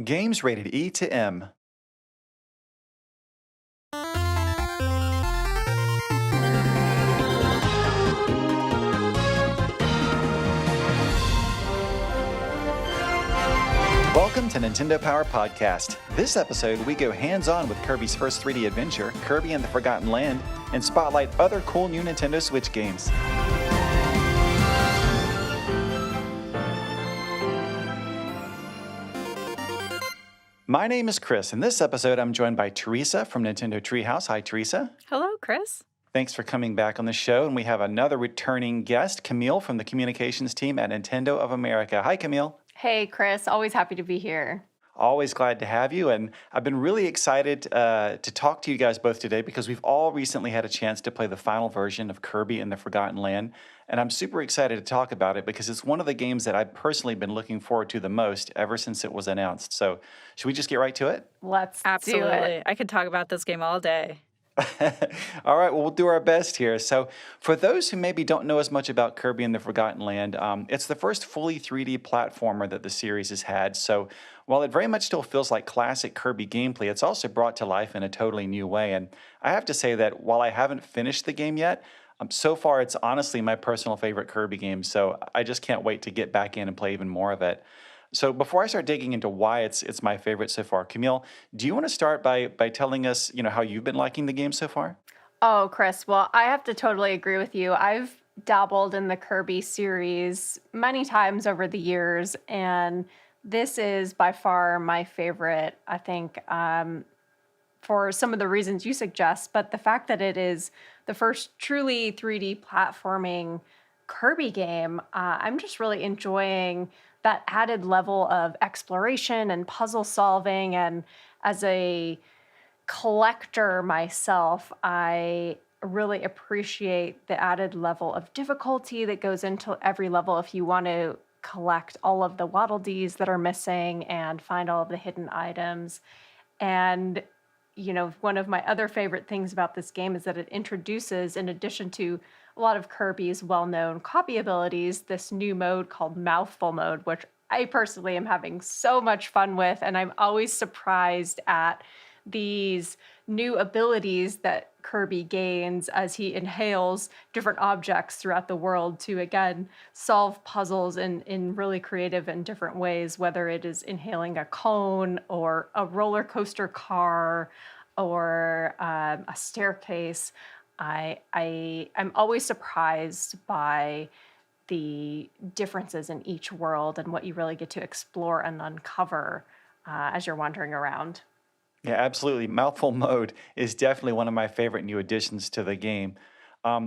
Games rated E to M. Welcome to Nintendo Power Podcast. This episode, we go hands-on with Kirby's first 3D adventure, Kirby and the Forgotten Land, and spotlight other cool new Nintendo Switch games. My name is Chris. In this episode, I'm joined by Teresa from Nintendo Treehouse. Hi, Teresa. Hello, Chris. Thanks for coming back on the show. And we have another returning guest, Camille from the communications team at Nintendo of America. Hi, Camille. Hey, Chris. Always happy to be here. Always glad to have you. And I've been really excited to talk to you guys both today because we've all recently had a chance to play the final version of Kirby and the Forgotten Land. And I'm super excited to talk about it because it's one of the games that I've personally been looking forward to the most ever since it was announced. So should we just get right to it? Let's Absolutely. do it. I could talk about this game all day. All right, well, we'll do our best here. So for those who maybe don't know as much about Kirby and the Forgotten Land, it's the first fully 3D platformer that the series has had. So while it very much still feels like classic Kirby gameplay, it's also brought to life in a totally new way. And I have to say that while I haven't finished the game yet, so far it's honestly my personal favorite Kirby game. So I just can't wait to get back in and play even more of it. So before I start digging into why it's my favorite so far, Camille, do you want to start by telling us, how you've been liking the game so far? Oh, Chris. Well, I have to totally agree with you. I've dabbled in the Kirby series many times over the years, and this is by far my favorite, I think, for some of the reasons you suggest, but the fact that it is the first truly 3D platforming Kirby game, I'm just really enjoying that added level of exploration and puzzle solving. And as a collector myself, I really appreciate the added level of difficulty that goes into every level if you want to collect all of the Waddle Dees that are missing and find all of the hidden items. And one of my other favorite things about this game is that it introduces, in addition to a lot of Kirby's well-known copy abilities, this new mode called Mouthful Mode, which I personally am having so much fun with, and I'm always surprised at these new abilities that Kirby gains as he inhales different objects throughout the world to, again, solve puzzles in really creative and different ways, whether it is inhaling a cone or a roller coaster car or a staircase. I'm always surprised by the differences in each world and what you really get to explore and uncover as you're wandering around. Yeah, absolutely. Mouthful Mode is definitely one of my favorite new additions to the game.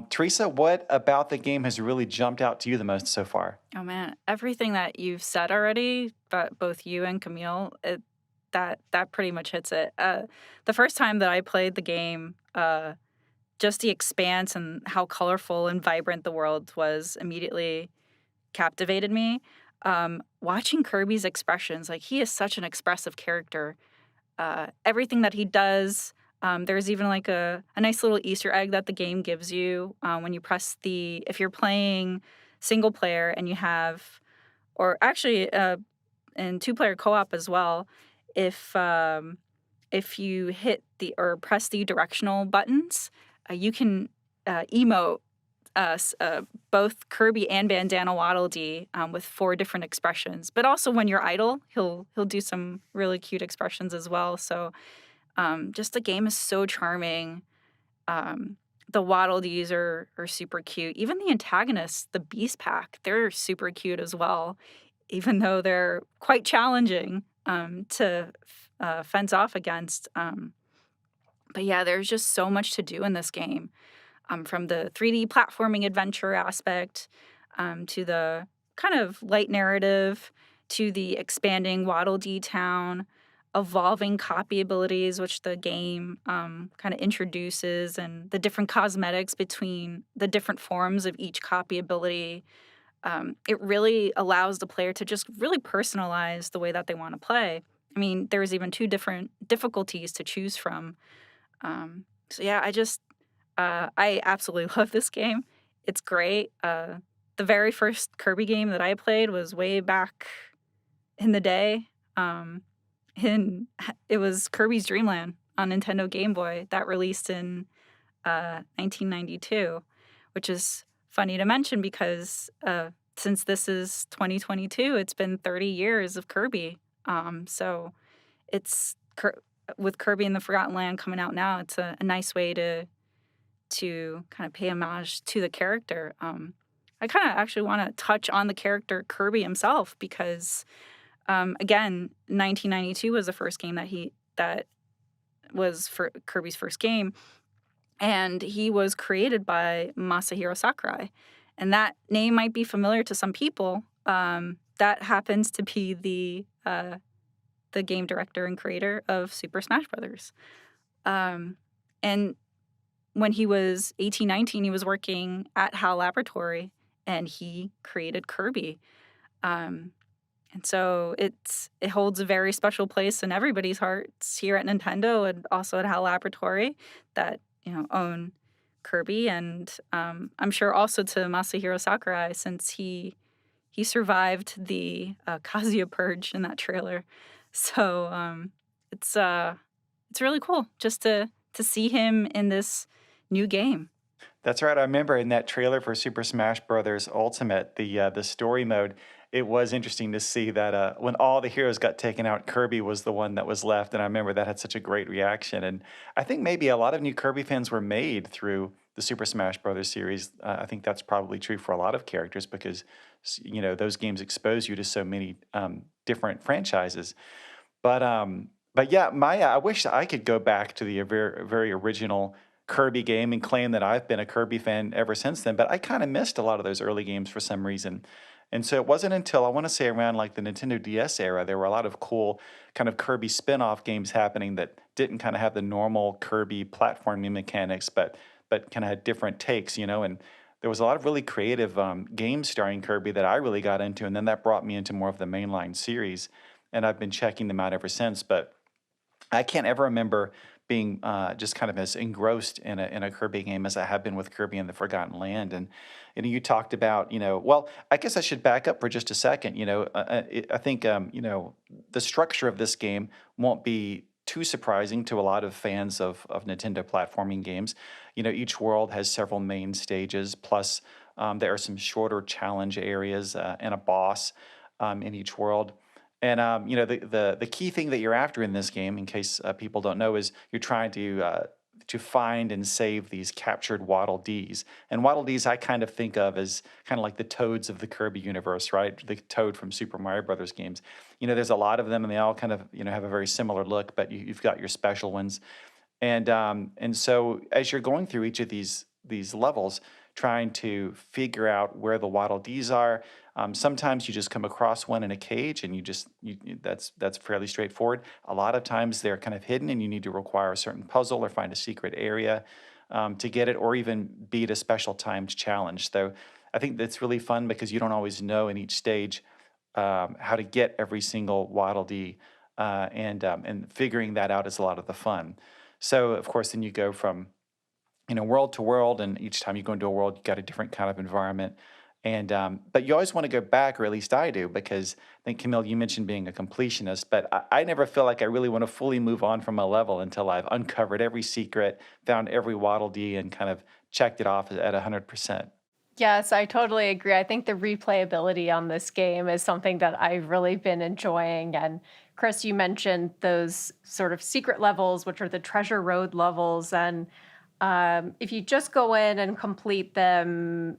Teresa, what about the game has really jumped out to you the most so far? Oh man, everything that you've said already, but both you and Camille, that pretty much hits it. The first time that I played the game, just the expanse and how colorful and vibrant the world was immediately captivated me. Watching Kirby's expressions, like he is such an expressive character. Everything that he does, there's even like a nice little Easter egg that the game gives you when you press if you're playing single player and you have, or actually in two-player co-op as well, if you hit or press the directional buttons, you can emote both Kirby and Bandana Waddle Dee with 4 different expressions. But also when you're idle, he'll do some really cute expressions as well. So just the game is so charming. The Waddle Dees are super cute. Even the antagonists, the Beast Pack, they're super cute as well, even though they're quite challenging to fence off against. But yeah, there's just so much to do in this game. From the 3D platforming adventure aspect to the kind of light narrative to the expanding Waddle Dee town, evolving copy abilities, which the game kind of introduces, and the different cosmetics between the different forms of each copy ability. It really allows the player to just really personalize the way that they want to play. I mean, there's even 2 different difficulties to choose from. So yeah, I absolutely love this game. It's great. The very first Kirby game that I played was way back in the day. in it was Kirby's Dream Land on Nintendo Game Boy that released in 1992, which is funny to mention because since this is 2022, it's been 30 years of Kirby. So it's with Kirby and the Forgotten Land coming out now, it's a nice way to kind of pay homage to the character. I kind of actually want to touch on the character Kirby himself because, again, 1992 was the first game that was for Kirby's first game, and he was created by Masahiro Sakurai, and that name might be familiar to some people. That happens to be the game director and creator of Super Smash Brothers. And when he was 18, 19, he was working at HAL Laboratory, and he created Kirby. And so it holds a very special place in everybody's hearts here at Nintendo and also at HAL Laboratory that own Kirby, and I'm sure also to Masahiro Sakurai since he survived the Kazuya purge in that trailer. So it's really cool just to see him in this new game. That's right. I remember in that trailer for Super Smash Brothers Ultimate, the story mode, it was interesting to see that when all the heroes got taken out, Kirby was the one that was left, and I remember that had such a great reaction. And I think maybe a lot of new Kirby fans were made through the Super Smash Brothers series. I think that's probably true for a lot of characters because those games expose you to so many different franchises. But yeah, Maya, I wish I could go back to the very, very original Kirby game and claim that I've been a Kirby fan ever since then. But I kind of missed a lot of those early games for some reason. And so it wasn't until I want to say around like the Nintendo DS era, there were a lot of cool kind of Kirby spin-off games happening that didn't kind of have the normal Kirby platforming mechanics, but kind of had different takes, and there was a lot of really creative games starring Kirby that I really got into, and then that brought me into more of the mainline series, and I've been checking them out ever since. But I can't ever remember being just kind of as engrossed in a Kirby game as I have been with Kirby and the Forgotten Land. And you talked about, well, I guess I should back up for just a second. I think the structure of this game won't be too surprising to a lot of fans of Nintendo platforming games. Each world has several main stages, plus there are some shorter challenge areas and a boss in each world. And the key thing that you're after in this game, in case people don't know, is you're trying to find and save these captured Waddle Dees. And Waddle Dees I kind of think of as kind of like the Toads of the Kirby universe, right? The Toad from Super Mario Brothers games. There's a lot of them, and they all kind of have a very similar look, but you've got your special ones. And so as you're going through each of these levels, trying to figure out where the Waddle Dees are. Sometimes you just come across one in a cage, and that's fairly straightforward. A lot of times they're kind of hidden, and you need to require a certain puzzle or find a secret area to get it, or even beat a special timed challenge. So I think that's really fun because you don't always know in each stage how to get every single Waddle Dee, and figuring that out is a lot of the fun. So of course, then you go from world to world, and each time you go into a world, you got a different kind of environment. And but you always want to go back, or at least I do, because I think Camille, you mentioned being a completionist, but I never feel like I really want to fully move on from a level until I've uncovered every secret, found every Waddle Dee, and kind of checked it off at 100%. Yes, I totally agree. I think the replayability on this game is something that I've really been enjoying. And Chris, you mentioned those sort of secret levels, which are the treasure road levels. And if you just go in and complete them,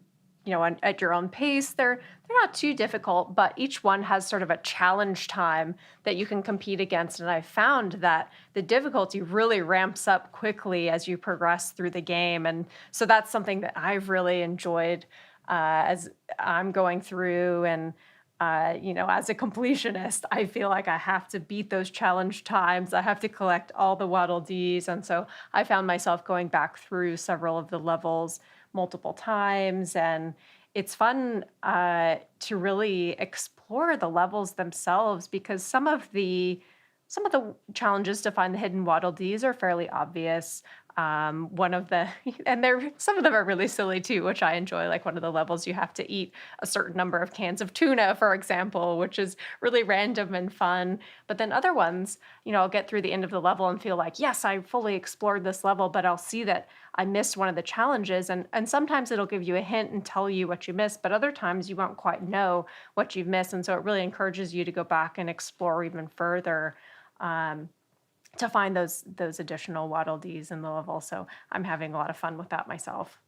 at your own pace, they're not too difficult, but each one has sort of a challenge time that you can compete against. And I found that the difficulty really ramps up quickly as you progress through the game. And so that's something that I've really enjoyed as I'm going through. And as a completionist, I feel like I have to beat those challenge times. I have to collect all the Waddle Dees. And so I found myself going back through several of the levels multiple times. And it's fun to really explore the levels themselves because some of the challenges to find the hidden Waddle Dees are fairly obvious. One of the and they're some of them are really silly too, which I enjoy. Like one of the levels, you have to eat a certain number of cans of tuna, for example, which is really random and fun. But then other ones, I'll get through the end of the level and feel like, yes, I fully explored this level, but I'll see that I missed one of the challenges. And sometimes it'll give you a hint and tell you what you missed, but other times you won't quite know what you've missed. And so it really encourages you to go back and explore even further. Um, to find those additional Waddle Dees in the level. So I'm having a lot of fun with that myself.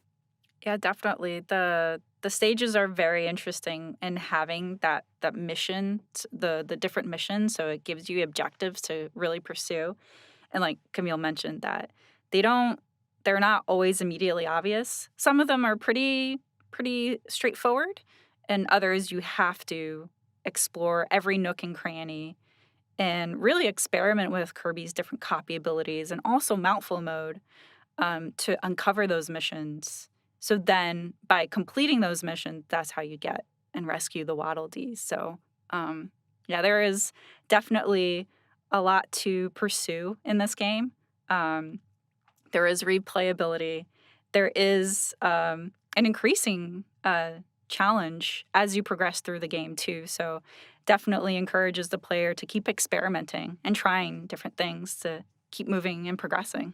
Yeah, definitely. The stages are very interesting in having that mission, the different missions. So it gives you objectives to really pursue. And like Camille mentioned, that they don't they're not always immediately obvious. Some of them are pretty straightforward, and others you have to explore every nook and cranny and really experiment with Kirby's different copy abilities and also mountful mode to uncover those missions. So then, by completing those missions, that's how you get and rescue the Waddle Dees. So, yeah, there is definitely a lot to pursue in this game. Um, there is replayability. There is an increasing challenge as you progress through the game, too. So, definitely encourages the player to keep experimenting and trying different things to keep moving and progressing.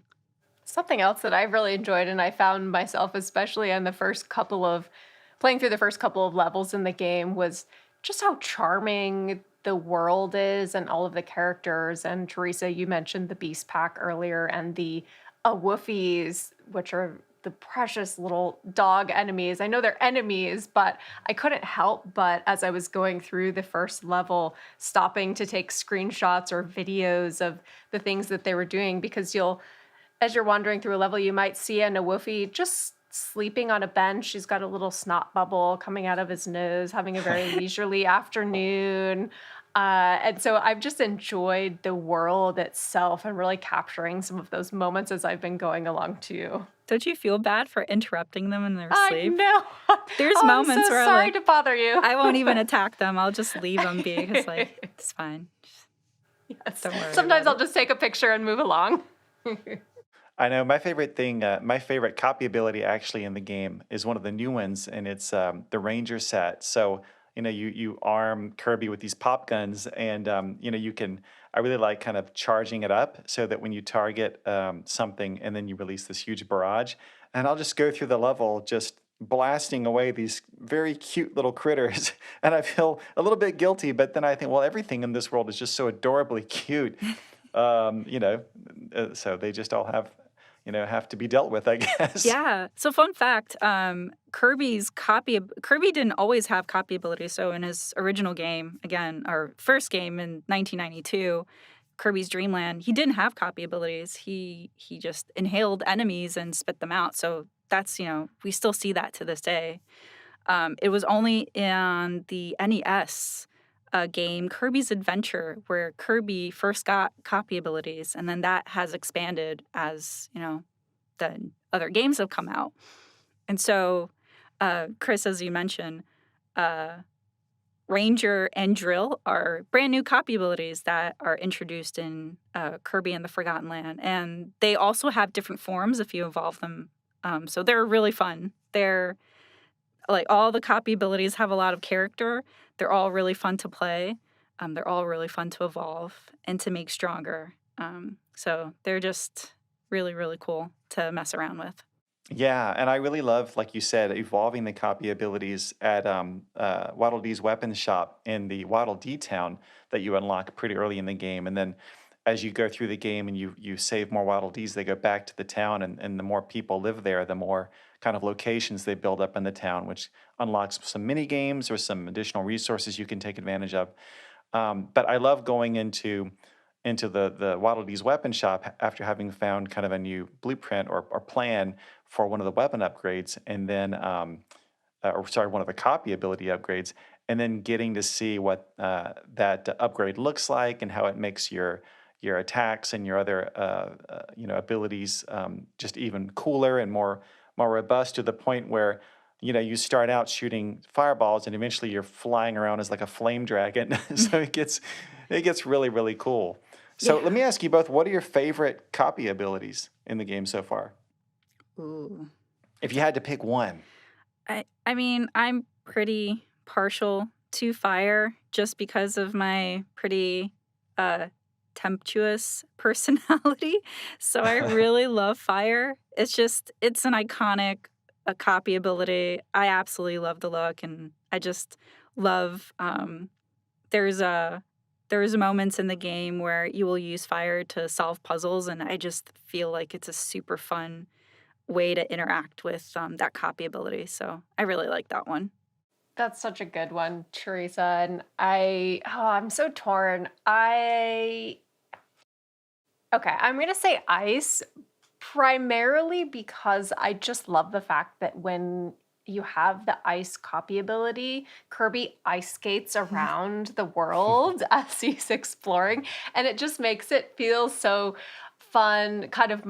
Something else that I really enjoyed, and I found myself, especially on the first couple of playing through the first couple of levels in the game, was just how charming the world is and all of the characters. And Teresa, you mentioned the Beast Pack earlier and the Awoofies, which are the precious little dog enemies. I know they're enemies, but I couldn't help but as I was going through the first level, stopping to take screenshots or videos of the things that they were doing because as you're wandering through a level, you might see a Nawoofy just sleeping on a bench. She's got a little snot bubble coming out of his nose, having a very leisurely afternoon. And so I've just enjoyed the world itself and really capturing some of those moments as I've been going along too. Don't you feel bad for interrupting them in their I sleep? know. There's Oh, I'm moments so where I'm sorry like, to bother you. I won't even attack them. I'll just leave them be because, like, it's fine. Yes. Don't worry Sometimes about I'll it. just take a picture and move along. I know my favorite thing, my favorite copy ability actually in the game is one of the new ones, and it's the Ranger set. So you arm Kirby with these pop guns, and you can. I really like kind of charging it up so that when you target something, and then you release this huge barrage, and I'll just go through the level just blasting away these very cute little critters, and I feel a little bit guilty, but then I think, well, everything in this world is just so adorably cute. Um, you know, so they just all have to be dealt with, I guess. Yeah. So fun fact, Kirby didn't always have copy ability. So in his original game, again, our first game in 1992, Kirby's Dream Land, he didn't have copy abilities. He just inhaled enemies and spit them out. So that's, we still see that to this day. It was only in the NES game, Kirby's Adventure, where Kirby first got copy abilities, and then that has expanded as, the other games have come out. And so, Chris, as you mentioned, uh, Ranger and Drill are brand new copy abilities that are introduced in Kirby and the Forgotten Land. And they also have different forms if you evolve them. So they're really fun. They're like all the copy abilities have a lot of character. They're all really fun to play. They're all really fun to evolve and to make stronger. So they're just really, really cool to mess around with. Yeah, and I really love, like you said, evolving the copy abilities at Waddle Dee's weapons shop in the Waddle Dee town that you unlock pretty early in the game. And then as you go through the game and you save more Waddle Dees, they go back to the town, and the more people live there, the more kind of locations they build up in the town, which unlocks some mini games or some additional resources you can take advantage of. But I love going into the Waddle Dee's weapon shop after having found kind of a new blueprint or plan for one of the weapon upgrades, and then or sorry, one of the copy ability upgrades, and then getting to see what that upgrade looks like and how it makes your attacks and your other abilities just even cooler and more robust to the point where you start out shooting fireballs and eventually you're flying around as like a flame dragon. So it gets really really cool. So let Yeah. me ask you both, what are your favorite copy abilities in the game so far? Ooh. If you had to pick one. I mean, I'm pretty partial to fire just because of my pretty uh tempestuous personality. So I really love fire. It's an iconic copy ability. I absolutely love the look, and I just love there's a there's moments in the game where you will use fire to solve puzzles, and I just feel like it's a super fun way to interact with that copy ability. So I really like that one. That's such a good one, Teresa. And I'm so torn. Okay, I'm going to say ice primarily because I just love the fact that when you have the ice copy ability, Kirby ice skates around the world as he's exploring, and it just makes it feel so fun, kind of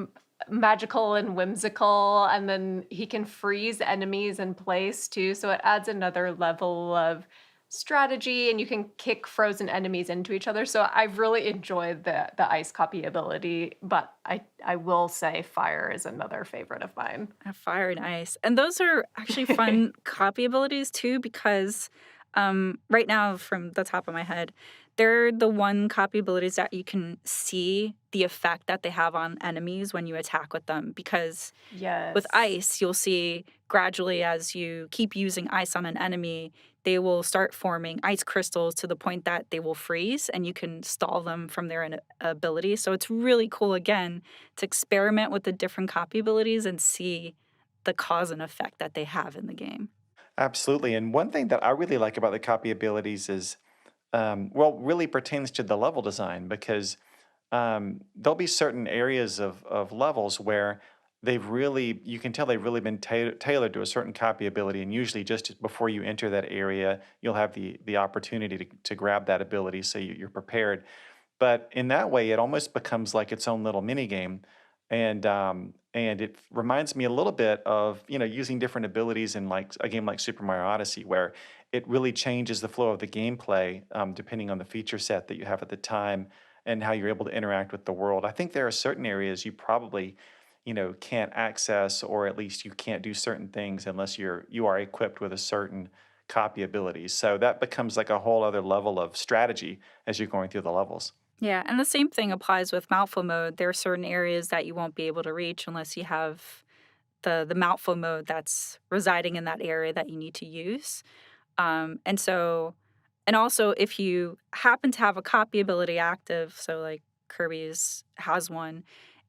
magical and whimsical. And then he can freeze enemies in place too, so it adds another level of strategy, and you can kick frozen enemies into each other. So I've really enjoyed the ice copy ability, but I will say fire is another favorite of mine. Fire and ice. And those are actually fun copy abilities too, because right now, from the top of my head, they're the one copy abilities that you can see the effect that they have on enemies when you attack with them. Because with Yes. ice, you'll see gradually as you keep using ice on an enemy, they will start forming ice crystals to the point that they will freeze and you can stall them from their ability. So it's really cool again to experiment with the different copy abilities and see the cause and effect that they have in the game. Absolutely. And one thing that I really like about the copy abilities is, well, really pertains to the level design because there'll be certain areas of levels where you can tell they've really been tailored to a certain copy ability. And usually, just before you enter that area, you'll have the opportunity to grab that ability so you're prepared. But in that way, it almost becomes like its own little mini game, and it reminds me a little bit of using different abilities in like a game like Super Mario Odyssey, where it really changes the flow of the gameplay depending on the feature set that you have at the time and how you're able to interact with the world. I think there are certain areas you probably can't access, or at least you can't do certain things unless you are equipped with a certain copy ability. So that becomes like a whole other level of strategy as you're going through the levels. Yeah, and the same thing applies with mouthful mode. There are certain areas that you won't be able to reach unless you have the mouthful mode that's residing in that area that you need to use. And so, and also if you happen to have a copy ability active, so like Kirby's has one,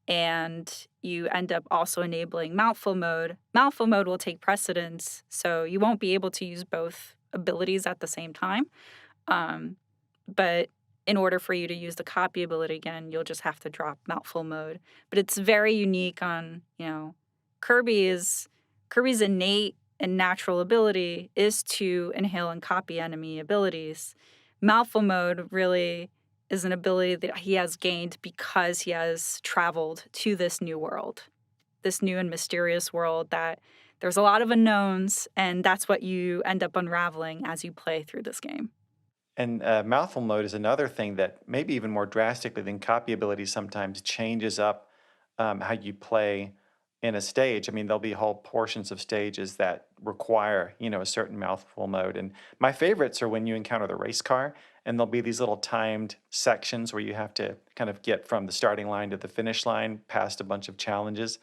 and you end up also enabling mouthful mode will take precedence. So you won't be able to use both abilities at the same time. Um, but in order for you to use the copy ability again, you'll just have to drop mouthful mode. But it's very unique on, Kirby is Kirby's innate and natural ability is to inhale and copy enemy abilities. Mouthful mode really is an ability that he has gained because he has traveled to this new world, this new and mysterious world that there's a lot of unknowns, and that's what you end up unraveling as you play through this game. And mouthful mode is another thing that maybe even more drastically than copy ability sometimes changes up how you play in a stage. I mean, there'll be whole portions of stages that require, a certain mouthful mode. And my favorites are when you encounter the race car, and there'll be these little timed sections where you have to kind of get from the starting line to the finish line past a bunch of challenges.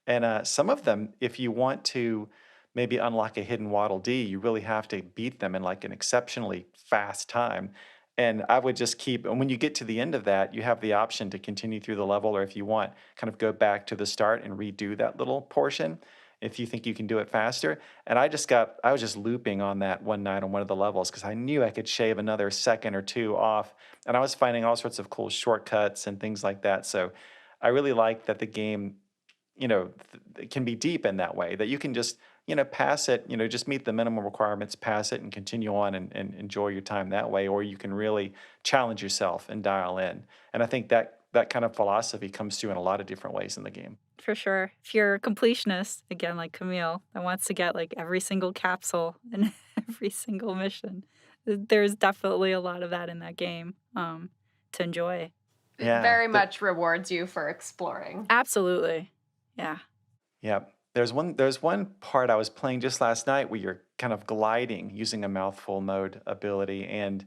And some of them, if you want to maybe unlock a hidden Waddle Dee, you really have to beat them in like an exceptionally fast time. And I would just keep, and when you get to the end of that, you have the option to continue through the level, or if you want, kind of go back to the start and redo that little portion if you think you can do it faster. And I was just looping on that one night on one of the levels because I knew I could shave another second or two off. And I was finding all sorts of cool shortcuts and things like that. So I really like that the game can be deep in that way that you can just, pass it, just meet the minimum requirements, pass it and continue on and enjoy your time that way. Or you can really challenge yourself and dial in. And I think that kind of philosophy comes through in a lot of different ways in the game. For sure. If you're a completionist, again, like Camille, that wants to get like every single capsule and every single mission, there's definitely a lot of that in that game to enjoy. It Yeah. very much rewards you for exploring. Absolutely. Yeah. Yeah. There's one part I was playing just last night where you're kind of gliding using a mouthful mode ability, and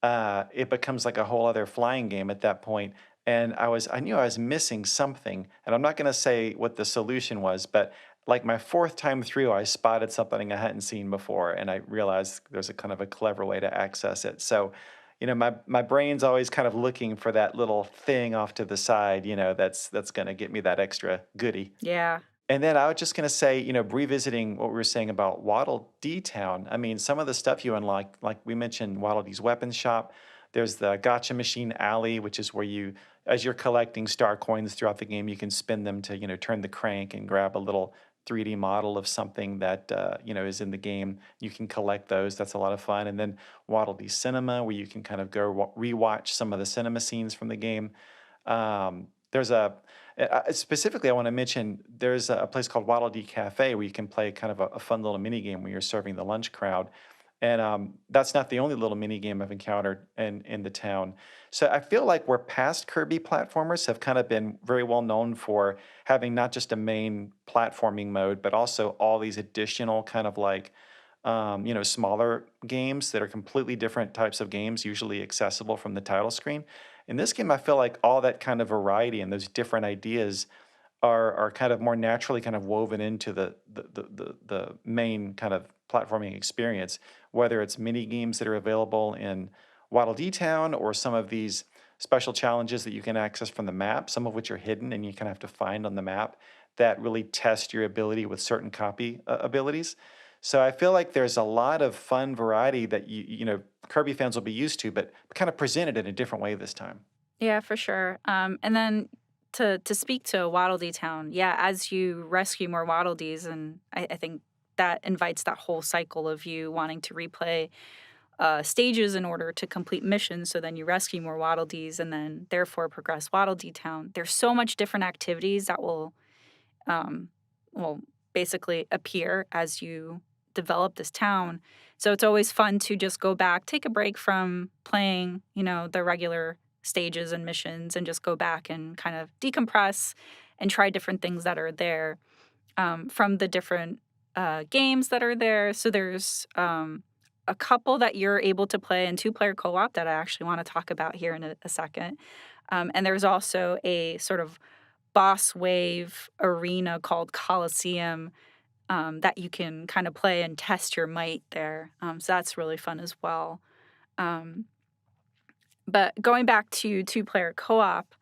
it becomes like a whole other flying game at that point. And I knew I was missing something, and I'm not going to say what the solution was, but like my fourth time through, I spotted something I hadn't seen before, and I realized there's a kind of a clever way to access it. So, my brain's always kind of looking for that little thing off to the side, that's going to get me that extra goodie. Yeah. And then I was just gonna say, revisiting what we were saying about Waddle Dee Town. I mean, some of the stuff you unlock, like we mentioned, Waddle Dee's weapons shop. There's the Gotcha Machine Alley, which is where as you're collecting star coins throughout the game, you can spin them to, turn the crank and grab a little 3D model of something that is in the game. You can collect those. That's a lot of fun. And then Waddle Dee Cinema, where you can kind of go rewatch some of the cinema scenes from the game. There's specifically, I want to mention there's a place called Waddle Dee Cafe where you can play kind of a fun little mini game where you're serving the lunch crowd. And that's not the only little mini game I've encountered in the town. So I feel like where past Kirby platformers have kind of been very well known for having not just a main platforming mode, but also all these additional kind of like smaller games that are completely different types of games, usually accessible from the title screen. In this game, I feel like all that kind of variety and those different ideas are kind of more naturally kind of woven into the main kind of platforming experience, whether it's mini games that are available in Waddle Dee Town or some of these special challenges that you can access from the map, some of which are hidden and you kind of have to find on the map that really test your ability with certain copy abilities. So I feel like there's a lot of fun variety that Kirby fans will be used to, but kind of presented in a different way this time. Yeah, for sure. And then to speak to Waddle Dee Town, yeah, as you rescue more Waddle Dees, and I think that invites that whole cycle of you wanting to replay stages in order to complete missions. So then you rescue more Waddle Dees and then therefore progress Waddle Dee Town. There's so much different activities that um, will basically appear as you develop this town. So it's always fun to just go back, take a break from playing, the regular stages and missions, and just go back and kind of decompress and try different things that are there from the different games that are there. So there's a couple that you're able to play in two-player co-op that I actually want to talk about here in a second. And there's also a sort of boss wave arena called Coliseum that you can kind of play and test your might there. So that's really fun as well. Um, but going back to two-player co-op,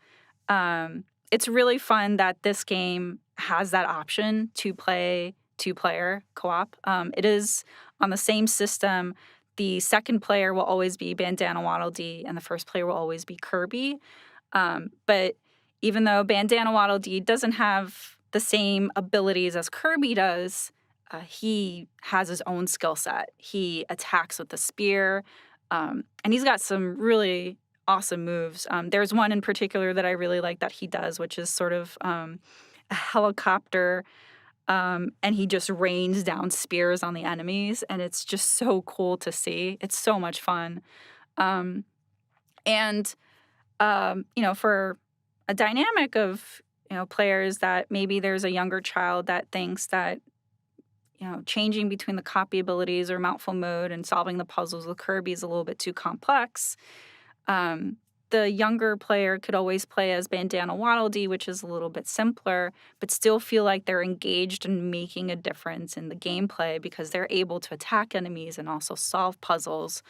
it's really fun that this game has that option to play two-player co-op. It is on the same system. The second player will always be Bandana Waddle Dee, and the first player will always be Kirby. But even though Bandana Waddle Dee doesn't have the same abilities as Kirby does, he has his own skill set. He attacks with the spear, and he's got some really awesome moves. There's one in particular that I really like that he does, which is sort of a helicopter, and he just rains down spears on the enemies, and it's just so cool to see. It's so much fun. Um, and for a dynamic of players that maybe there's a younger child that thinks that changing between the copy abilities or mouthful mode and solving the puzzles with Kirby is a little bit too complex. Um, the younger player could always play as Bandana Waddle Dee, which is a little bit simpler, but still feel like they're engaged and making a difference in the gameplay because they're able to attack enemies and also solve puzzles.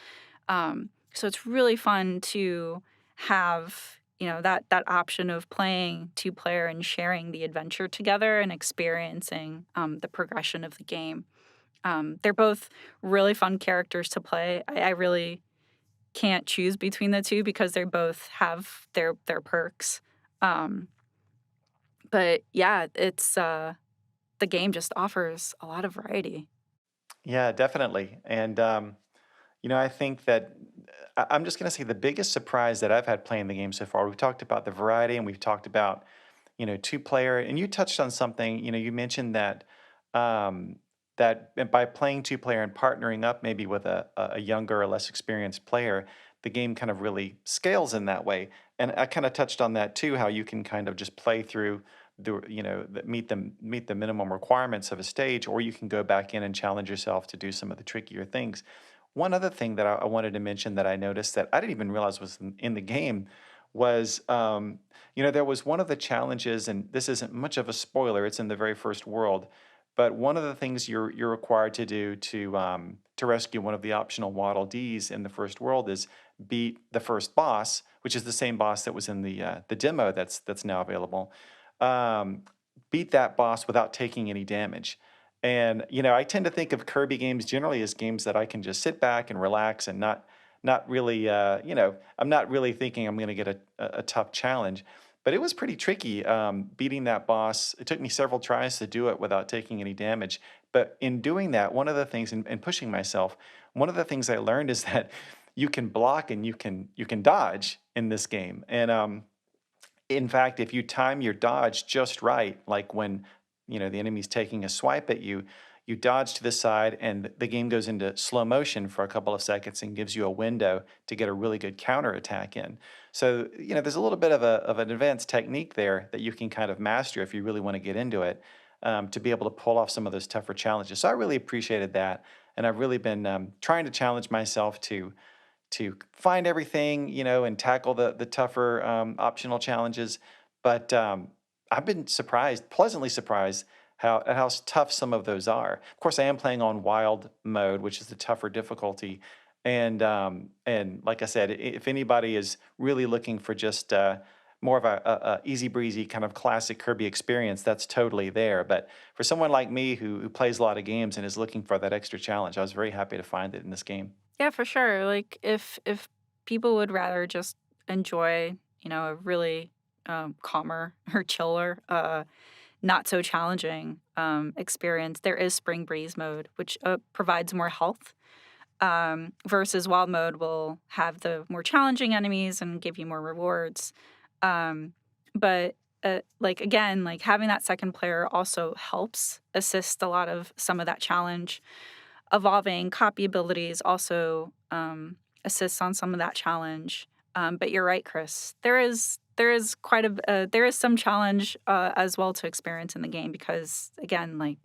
So it's really fun to have that option of playing two player and sharing the adventure together and experiencing the progression of the game. They're both really fun characters to play. I really can't choose between the two because they both have their perks. Um, but yeah, it's the game just offers a lot of variety. Yeah, definitely. And I think that I'm just going to say the biggest surprise that I've had playing the game so far. We've talked about the variety, and we've talked about two player, and you touched on something. You mentioned that um, by playing two player and partnering up maybe with a younger or less experienced player, the game kind of really scales in that way. And I kind of touched on that too, how you can kind of just play through meet the minimum requirements of a stage, or you can go back in and challenge yourself to do some of the trickier things. One other thing that I wanted to mention that I noticed that I didn't even realize was in the game was, there was one of the challenges, and this isn't much of a spoiler. It's in the very first world, but one of the things you're required to do to rescue one of the optional Waddle Dees in the first world is beat the first boss, which is the same boss that was in the demo that's now available. Um, Beat that boss without taking any damage. And I tend to think of Kirby games generally as games that I can just sit back and relax and not really, I'm not really thinking I'm going to get a tough challenge. But it was pretty tricky beating that boss. It took me several tries to do it without taking any damage. But in doing that, one of the things, and pushing myself, one of the things I learned is that you can block and you can dodge in this game. And in fact, if you time your dodge just right, like when the enemy's taking a swipe at you, you dodge to the side, and the game goes into slow motion for a couple of seconds and gives you a window to get a really good counter attack in. So there's a little bit of an advanced technique there that you can kind of master if you really want to get into it, to be able to pull off some of those tougher challenges. So I really appreciated that, and I've really been trying to challenge myself to find everything, and tackle the tougher optional challenges. But I've been pleasantly surprised how tough some of those are. Of course, I am playing on wild mode, which is the tougher difficulty. And like I said, if anybody is really looking for just more of a easy breezy kind of classic Kirby experience, that's totally there. But for someone like me who plays a lot of games and is looking for that extra challenge, I was very happy to find it in this game. Yeah, for sure. Like if people would rather just enjoy, a really calmer or chiller, not so challenging experience, there is Spring Breeze mode, which provides more health. Versus Wild mode will have the more challenging enemies and give you more rewards. Um, but like again, like having that second player also helps assist a lot of some of that challenge. Evolving copy abilities also assists on some of that challenge. But you're right, Chris. There is quite there is some challenge as well to experience in the game because again, like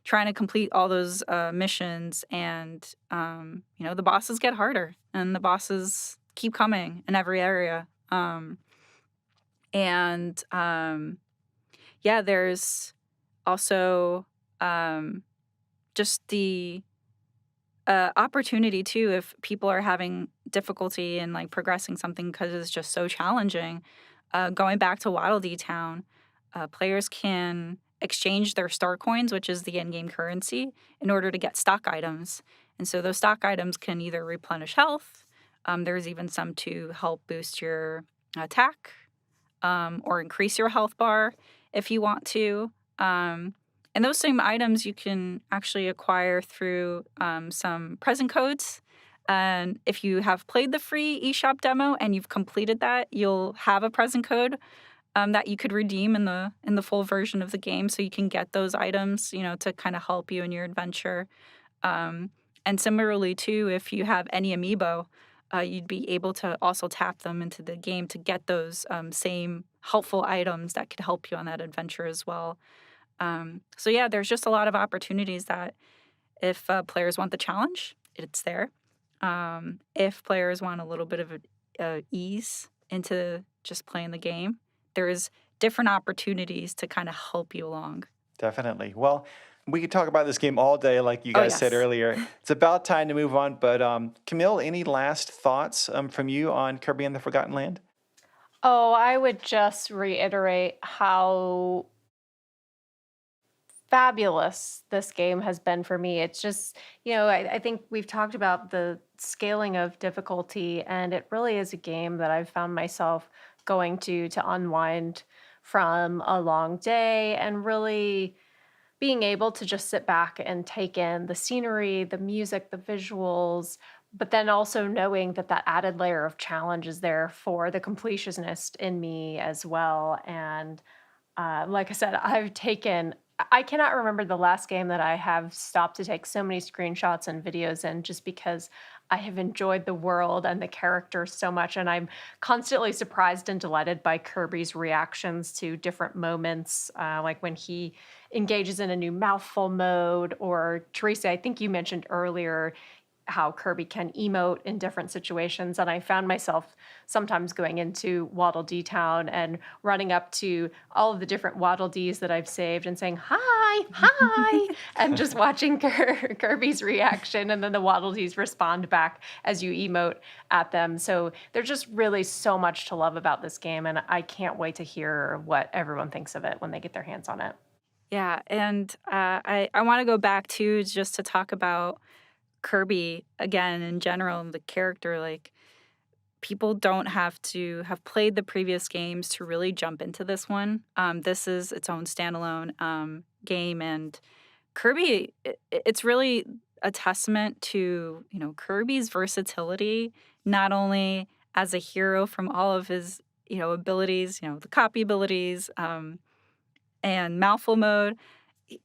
trying to complete all those missions and the bosses get harder and the bosses keep coming in every area. And yeah, there's also just the opportunity too if people are having difficulty in like progressing something because it's just so challenging. Going back to Waddle Dee Town, players can exchange their star coins, which is the in-game currency, in order to get stock items. And so those stock items can either replenish health. There's even some to help boost your attack, or increase your health bar if you want to. And those same items you can actually acquire through some present codes. And if you have played the free eShop demo and you've completed that, you'll have a present code that you could redeem in the full version of the game, so you can get those items, to kind of help you in your adventure. And similarly, too, if you have any amiibo, you'd be able to also tap them into the game to get those same helpful items that could help you on that adventure as well. So yeah, there's just a lot of opportunities that if players want the challenge, it's there. If players want a little bit of ease into just playing the game, there's different opportunities to kind of help you along. Definitely. Well, we could talk about this game all day, like you Oh, guys said yes. earlier. It's about time to move on. But Camille, any last thoughts from you on Kirby and the Forgotten Land? Oh, I would just reiterate how fabulous this game has been for me. It's just, I think we've talked about the scaling of difficulty, and it really is a game that I've found myself going to unwind from a long day and really being able to just sit back and take in the scenery, the music, the visuals, but then also knowing that that added layer of challenge is there for the completionist in me as well. And like I said, I've taken I cannot remember the last game that I have stopped to take so many screenshots and videos in just because I have enjoyed the world and the characters so much. And I'm constantly surprised and delighted by Kirby's reactions to different moments, like when he engages in a new mouthful mode, or Teresa, I think you mentioned earlier how Kirby can emote in different situations. And I found myself sometimes going into Waddle Dee Town and running up to all of the different Waddle Dees that I've saved and saying, "Hi, hi," and just watching Kirby's reaction. And then the Waddle Dees respond back as you emote at them. So there's just really so much to love about this game. And I can't wait to hear what everyone thinks of it when they get their hands on it. Yeah, and I want to go back to just to talk about Kirby again in general and the character. Like, people don't have to have played the previous games to really jump into this one. This is its own standalone game, and Kirby, it's really a testament to, Kirby's versatility, not only as a hero from all of his, abilities, the copy abilities, and mouthful mode,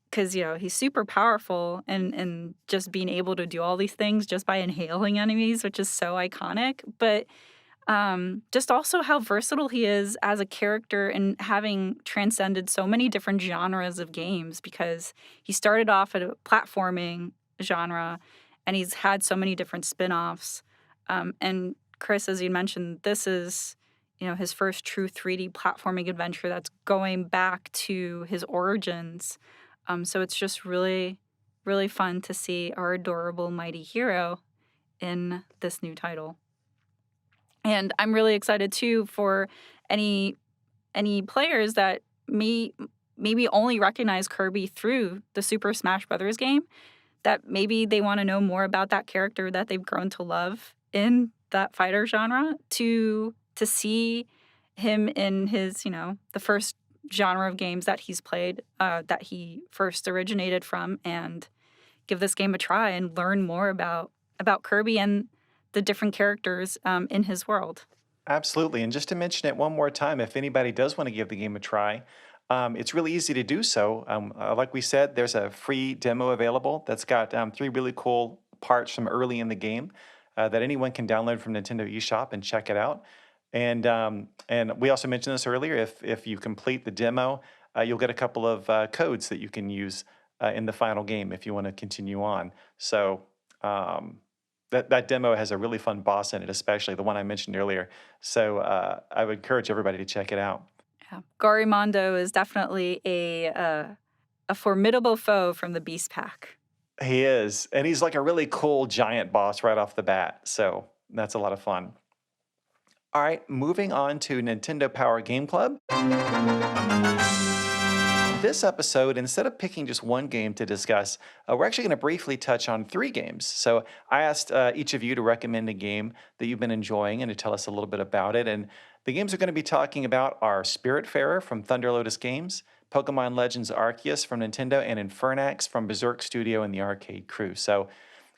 because, he's super powerful, and just being able to do all these things just by inhaling enemies, which is so iconic. But just also how versatile he is as a character and having transcended so many different genres of games, because he started off at a platforming genre and he's had so many different spin-offs. And Chris, as you mentioned, this is, his first true 3D platforming adventure that's going back to his origins. So it's just really, really fun to see our adorable mighty hero in this new title. And I'm really excited too for any any players that maybe only recognize Kirby through the Super Smash Brothers game, that maybe they want to know more about that character that they've grown to love in that fighter genre, to see him in his, the first genre of games that he's played, that he first originated from, and give this game a try and learn more about Kirby and the different characters in his world. Absolutely. And just to mention it one more time, if anybody does want to give the game a try, it's really easy to do so. Like we said, there's a free demo available that's got three really cool parts from early in the game that anyone can download from Nintendo eShop and check it out. And we also mentioned this earlier. If you complete the demo, you'll get a couple of codes that you can use in the final game if you want to continue on. So um, that demo has a really fun boss in it, especially the one I mentioned earlier. So I would encourage everybody to check it out. Yeah. Garimondo is definitely a formidable foe from the Beast Pack. He is, and he's like a really cool giant boss right off the bat. So that's a lot of fun. All right, moving on to Nintendo Power Game Club. This episode, instead of picking just one game to discuss, we're actually going to briefly touch on three games. So I asked each of you to recommend a game that you've been enjoying and to tell us a little bit about it. And the games we're going to be talking about are Spiritfarer from Thunder Lotus Games, Pokemon Legends Arceus from Nintendo, and Infernax from Berserk Studio and the Arcade Crew. So,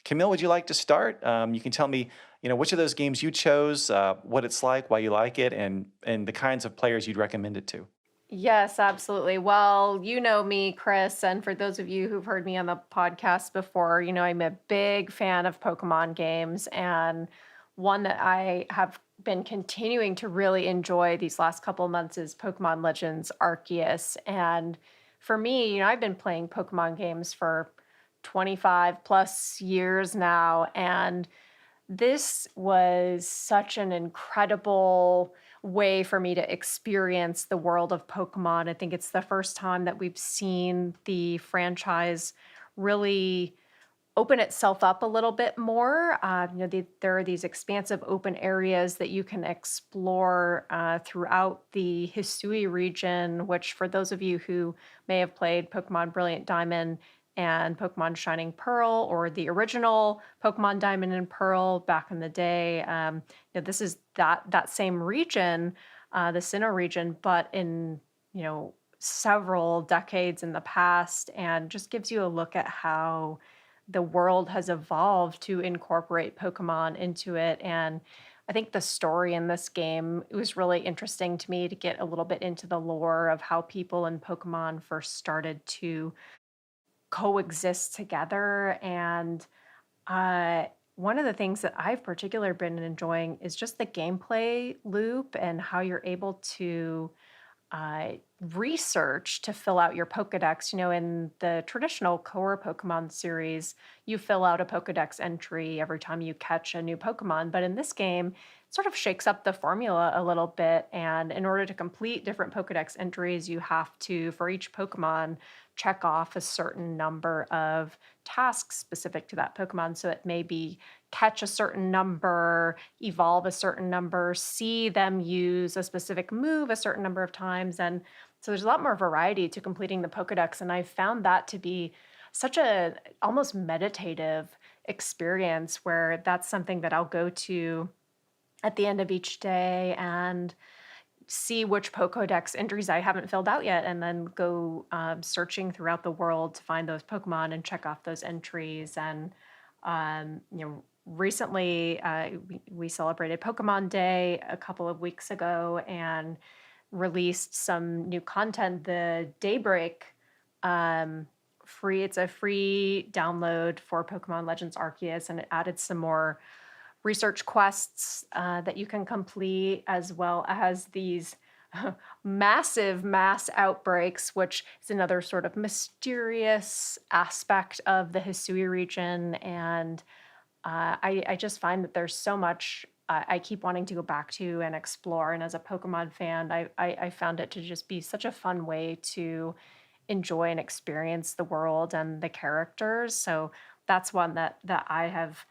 Camille, would you like to start? You can tell me, which of those games you chose, what it's like, why you like it, and the kinds of players you'd recommend it to. Yes, absolutely. Well, you know me, Chris, and for those of you who've heard me on the podcast before, I'm a big fan of Pokemon games, and one that I have been continuing to really enjoy these last couple of months is Pokemon Legends Arceus. And for me, I've been playing Pokemon games for 25 plus years now, and this was such an incredible way for me to experience the world of Pokemon. I think it's the first time that we've seen the franchise really open itself up a little bit more. There are these expansive open areas that you can explore throughout the Hisui region, which, for those of you who may have played Pokemon Brilliant Diamond and Pokemon Shining Pearl, or the original Pokemon Diamond and Pearl back in the day, this is that same region, the Sinnoh region, but in several decades in the past, and just gives you a look at how the world has evolved to incorporate Pokemon into it. And I think the story in this game, it was really interesting to me to get a little bit into the lore of how people in Pokemon first started to coexist together. And uh, one of the things that I've particularly been enjoying is just the gameplay loop and how you're able to uh, research to fill out your Pokedex. You know, in the traditional core Pokemon series, you fill out a Pokedex entry every time you catch a new Pokemon. But in this game, it sort of shakes up the formula a little bit. And in order to complete different Pokedex entries, you have to, for each Pokemon, check off a certain number of tasks specific to that Pokemon. So it may be catch a certain number, evolve a certain number, see them use a specific move a certain number of times. And so there's a lot more variety to completing the Pokedex. And I found that to be such a almost meditative experience where that's something that I'll go to at the end of each day and see which Pokedex entries I haven't filled out yet, and then go searching throughout the world to find those Pokemon and check off those entries. And recently we celebrated Pokemon Day a couple of weeks ago and released some new content. The Daybreak it's a free download for Pokemon Legends Arceus, and it added some more research quests that you can complete, as well as these massive mass outbreaks, which is another sort of mysterious aspect of the Hisui region. And I just find that there's so much I keep wanting to go back to and explore. And as a Pokemon fan, I found it to just be such a fun way to enjoy and experience the world and the characters. So that's one that I have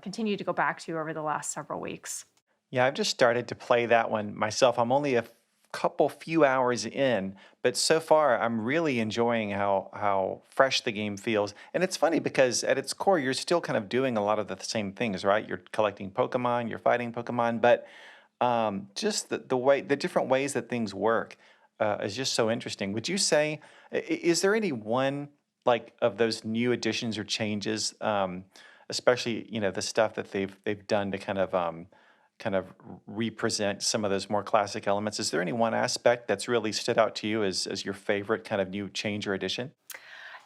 continued to go back to over the last several weeks. Yeah, I've just started to play that one myself. I'm only a couple few hours in, but so far I'm really enjoying how fresh the game feels. And it's funny because at its core, you're still kind of doing a lot of the same things, right? You're collecting Pokemon, you're fighting Pokemon, but just the different ways that things work is just so interesting. Would you say, is there any one like of those new additions or changes, especially the stuff that they've done to kind of represent some of those more classic elements? Is there any one aspect that's really stood out to you as your favorite kind of new change or addition?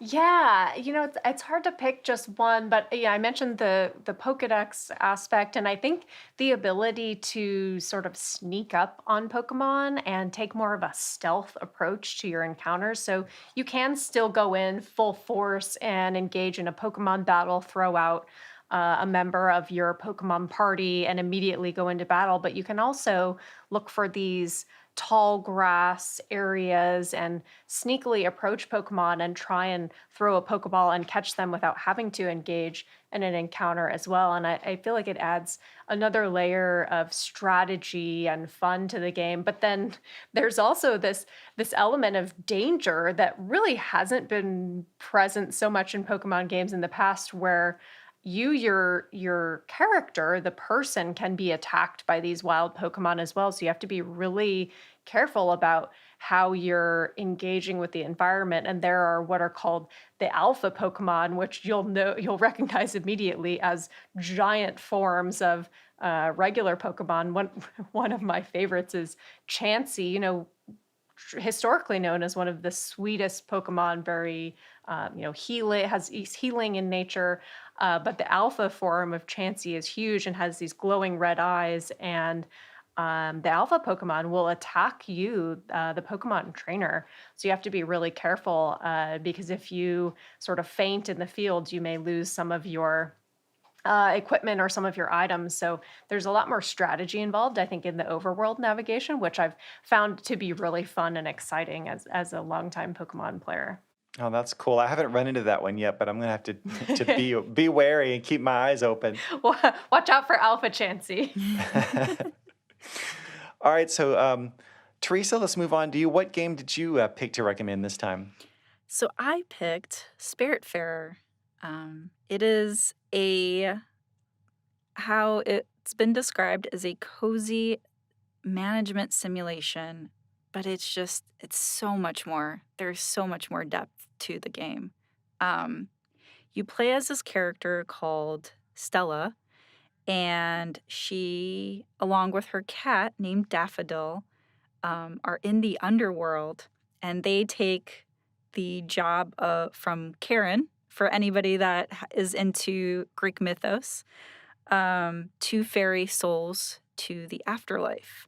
Yeah, it's hard to pick just one, but yeah, I mentioned the Pokedex aspect, and I think the ability to sort of sneak up on Pokemon and take more of a stealth approach to your encounters. So you can still go in full force and engage in a Pokemon battle, throw out a member of your Pokemon party, and immediately go into battle. But you can also look for these tall grass areas and sneakily approach Pokemon and try and throw a Pokeball and catch them without having to engage in an encounter as well. And I feel like it adds another layer of strategy and fun to the game. But then there's also this element of danger that really hasn't been present so much in Pokemon games in the past, where your character, the person, can be attacked by these wild Pokemon as well. So you have to be really careful about how you're engaging with the environment. And there are what are called the alpha Pokemon, which you'll recognize immediately as giant forms of regular Pokemon. One of my favorites is Chansey. Historically known as one of the sweetest Pokemon, very he's healing in nature. But the alpha form of Chansey is huge and has these glowing red eyes. And the alpha Pokemon will attack you, the Pokemon trainer. So you have to be really careful because if you sort of faint in the field, you may lose some of your equipment or some of your items. So there's a lot more strategy involved, I think, in the overworld navigation, which I've found to be really fun and exciting as a longtime Pokemon player. Oh, that's cool. I haven't run into that one yet, but I'm gonna have to be wary and keep my eyes open. Watch out for Alpha Chansey. All right, so Teresa, let's move on to you. What game did you pick to recommend this time? So I picked Spiritfarer. It is how it's been described as a cozy management simulation, but it's so much more. There's so much more depth to the game. Um, you play as this character called Stella, and she, along with her cat named Daffodil, are in the underworld, and they take the job from Karen, for anybody that is into Greek mythos, to ferry souls to the afterlife.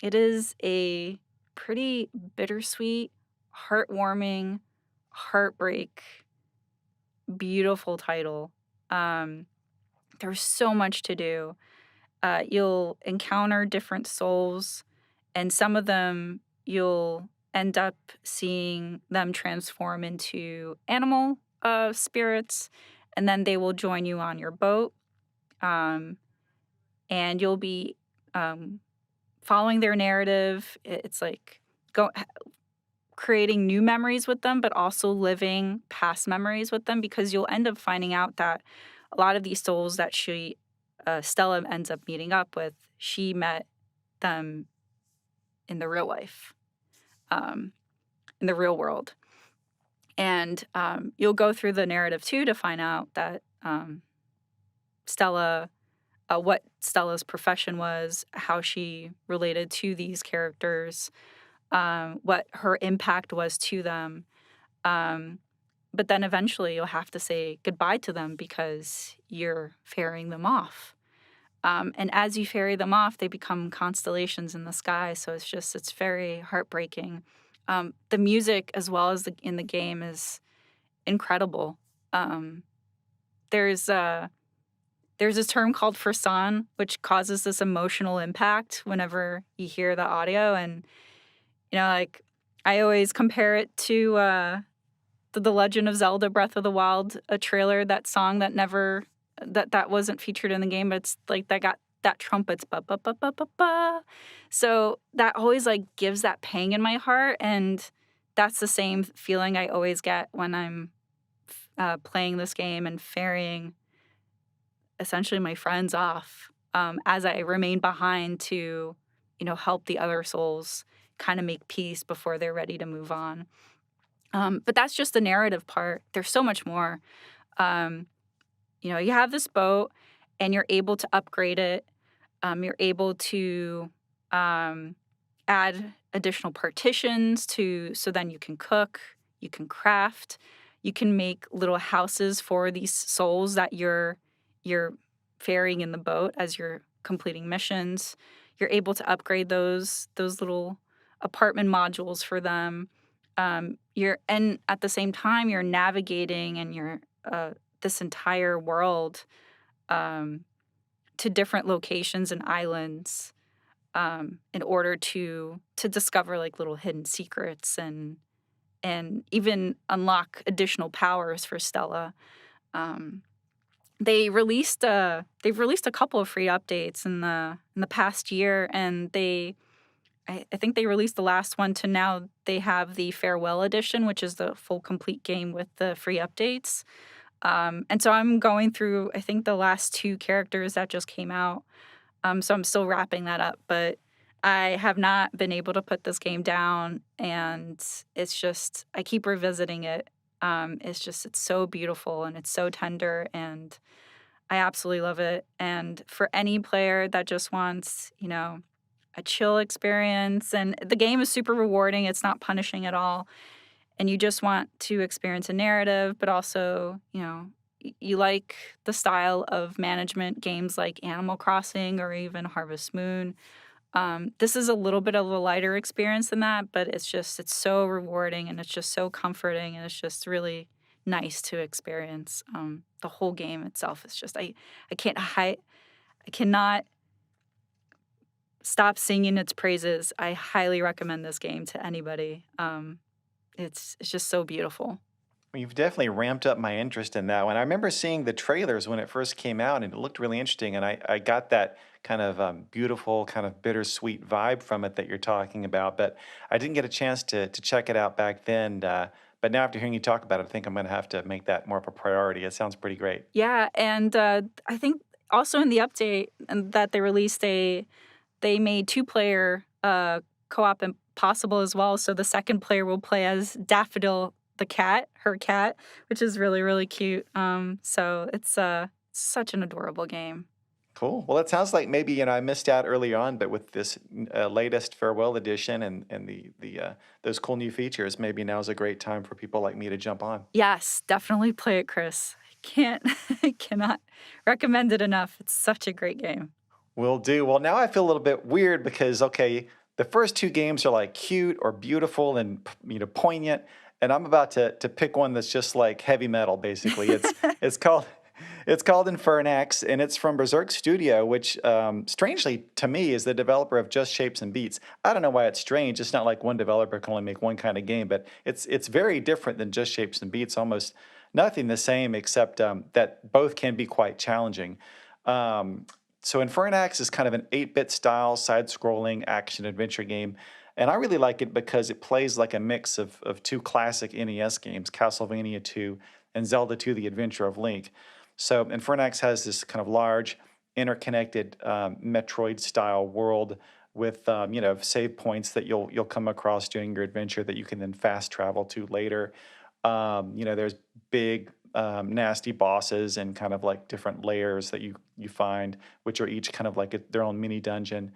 It is a pretty bittersweet, heartwarming, heartbreak, beautiful title. Um, there's so much to do. You'll encounter different souls, and some of them you'll end up seeing them transform into animal spirits, and then they will join you on your boat. Um, and you'll be um, following their narrative. It's like go creating new memories with them, but also living past memories with them, because you'll end up finding out that a lot of these souls that Stella ends up meeting up with, she met them in the real life, um, in the real world. And you'll go through the narrative too to find out that Stella, what Stella's profession was, how she related to these characters, what her impact was to them. Um, but then eventually you'll have to say goodbye to them because you're ferrying them off. And as you ferry them off, they become constellations in the sky. So it's very heartbreaking. The music, as well as in the game, is incredible. Um, there's there's a term called frisson, which causes this emotional impact whenever you hear the audio, and like I always compare it to the Legend of Zelda: Breath of the Wild, a trailer, that song that never that wasn't featured in the game, but it's like that got that trumpets ba ba ba ba ba ba. So that always like gives that pang in my heart, and that's the same feeling I always get when I'm playing this game and ferrying essentially my friends off, as I remain behind to help the other souls kind of make peace before they're ready to move on. But that's just the narrative part. There's so much more. Um, you have this boat and you're able to upgrade it. You're able to add additional partitions so then you can cook, you can craft, you can make little houses for these souls that you're ferrying in the boat as you're completing missions. You're able to upgrade those little apartment modules for them. And at the same time you're navigating and you're this entire world to different locations and islands in order to discover like little hidden secrets and even unlock additional powers for Stella. They've released a couple of free updates in the past year, and I think they released the last one to now. They have the Farewell Edition, which is the full complete game with the free updates. And so I'm going through, I think, the last 2 characters that just came out. So I'm still wrapping that up, but I have not been able to put this game down, and it's just, I keep revisiting it. It's so beautiful and it's so tender, and I absolutely love it. And for any player that just wants, a chill experience, and the game is super rewarding, it's not punishing at all, and you just want to experience a narrative, but also, you like the style of management games like Animal Crossing or even Harvest Moon. This is a little bit of a lighter experience than that, but it's so rewarding and it's just so comforting, and it's just really nice to experience. The whole game itself is just I cannot stop singing its praises. I highly recommend this game to anybody. It's just so beautiful. Well, you've definitely ramped up my interest in that one. I remember seeing the trailers when it first came out, and it looked really interesting. And I got that kind of beautiful, kind of bittersweet vibe from it that you're talking about. But I didn't get a chance to check it out back then. But now, after hearing you talk about it, I think I'm going to have to make that more of a priority. It sounds pretty great. Yeah, and I think also in the update that they released, they made 2-player co-op possible as well. So the second player will play as Daffodil the cat, her cat, which is really, really cute. So it's Such an adorable game. Cool. Well, it sounds like maybe I missed out early on, but with this latest farewell edition and the those cool new features, maybe now's a great time for people like me to jump on. Yes, definitely play it, Chris. I can't, I cannot recommend it enough. It's such a great game. Will do. Well, now I feel a little bit weird because okay, the first two games are like cute or beautiful and poignant, and I'm about to pick one that's just like heavy metal. Basically, it's called it's called Infernax, and it's from Berserk Studio, which strangely to me is the developer of Just Shapes and Beats. I don't know why it's strange. It's not like one developer can only make one kind of game, but it's very different than Just Shapes and Beats. Almost nothing the same except that both can be quite challenging. Um, so Infernax is kind of an 8-bit style side-scrolling action adventure game, and I really like it because it plays like a mix of two classic NES games, Castlevania 2 and Zelda 2: The Adventure of Link. So Infernax has this kind of large, interconnected Metroid-style world with save points that you'll come across during your adventure that you can then fast travel to later. There's big, nasty bosses and kind of like different layers that you find, which are each kind of like their own mini dungeon.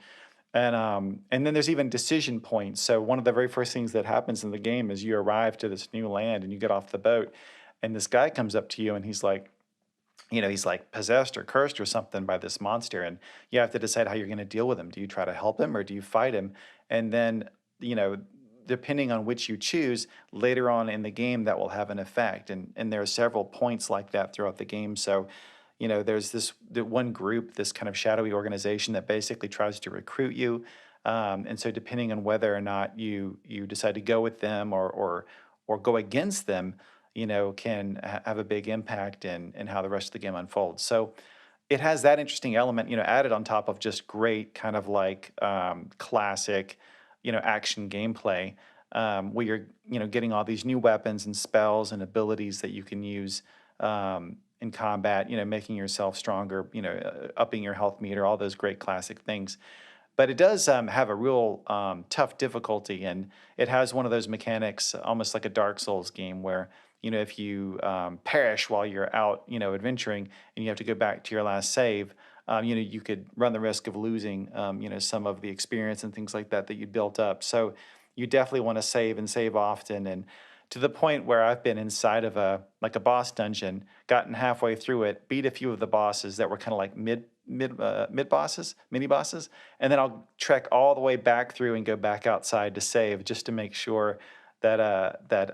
And then there's even decision points. So one of the very first things that happens in the game is you arrive to this new land and you get off the boat, and this guy comes up to you and he's like possessed or cursed or something by this monster, and you have to decide how you're going to deal with him. Do you try to help him or do you fight him? And then, you know, depending on which you choose later on in the game, that will have an effect. And there are several points like that throughout the game. So, there's the one group, this kind of shadowy organization that basically tries to recruit you. And so, depending on whether or not you decide to go with them or go against them, can have a big impact in how the rest of the game unfolds. So it has that interesting element, added on top of just great kind of like classic, action gameplay, where you're, getting all these new weapons and spells and abilities that you can use in combat, making yourself stronger, upping your health meter, all those great classic things. But it does have a real tough difficulty, and it has one of those mechanics, almost like a Dark Souls game, where if you perish while you're out, adventuring, and you have to go back to your last save, you could run the risk of losing, some of the experience and things like that that you built up. So you definitely want to save and save often, and to the point where I've been inside of a boss dungeon, gotten halfway through it, beat a few of the bosses that were kind of like mid bosses, mini bosses, and then I'll trek all the way back through and go back outside to save just to make sure that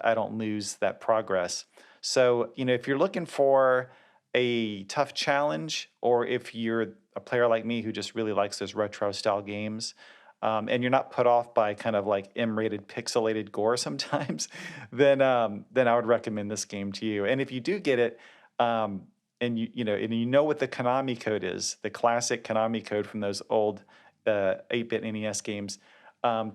I don't lose that progress. So if you're looking for a tough challenge, or if you're a player like me who just really likes those retro style games, and you're not put off by kind of like M-rated pixelated gore sometimes, then I would recommend this game to you. And if you do get it, and you know what the Konami code is, the classic Konami code from those old 8-bit NES games,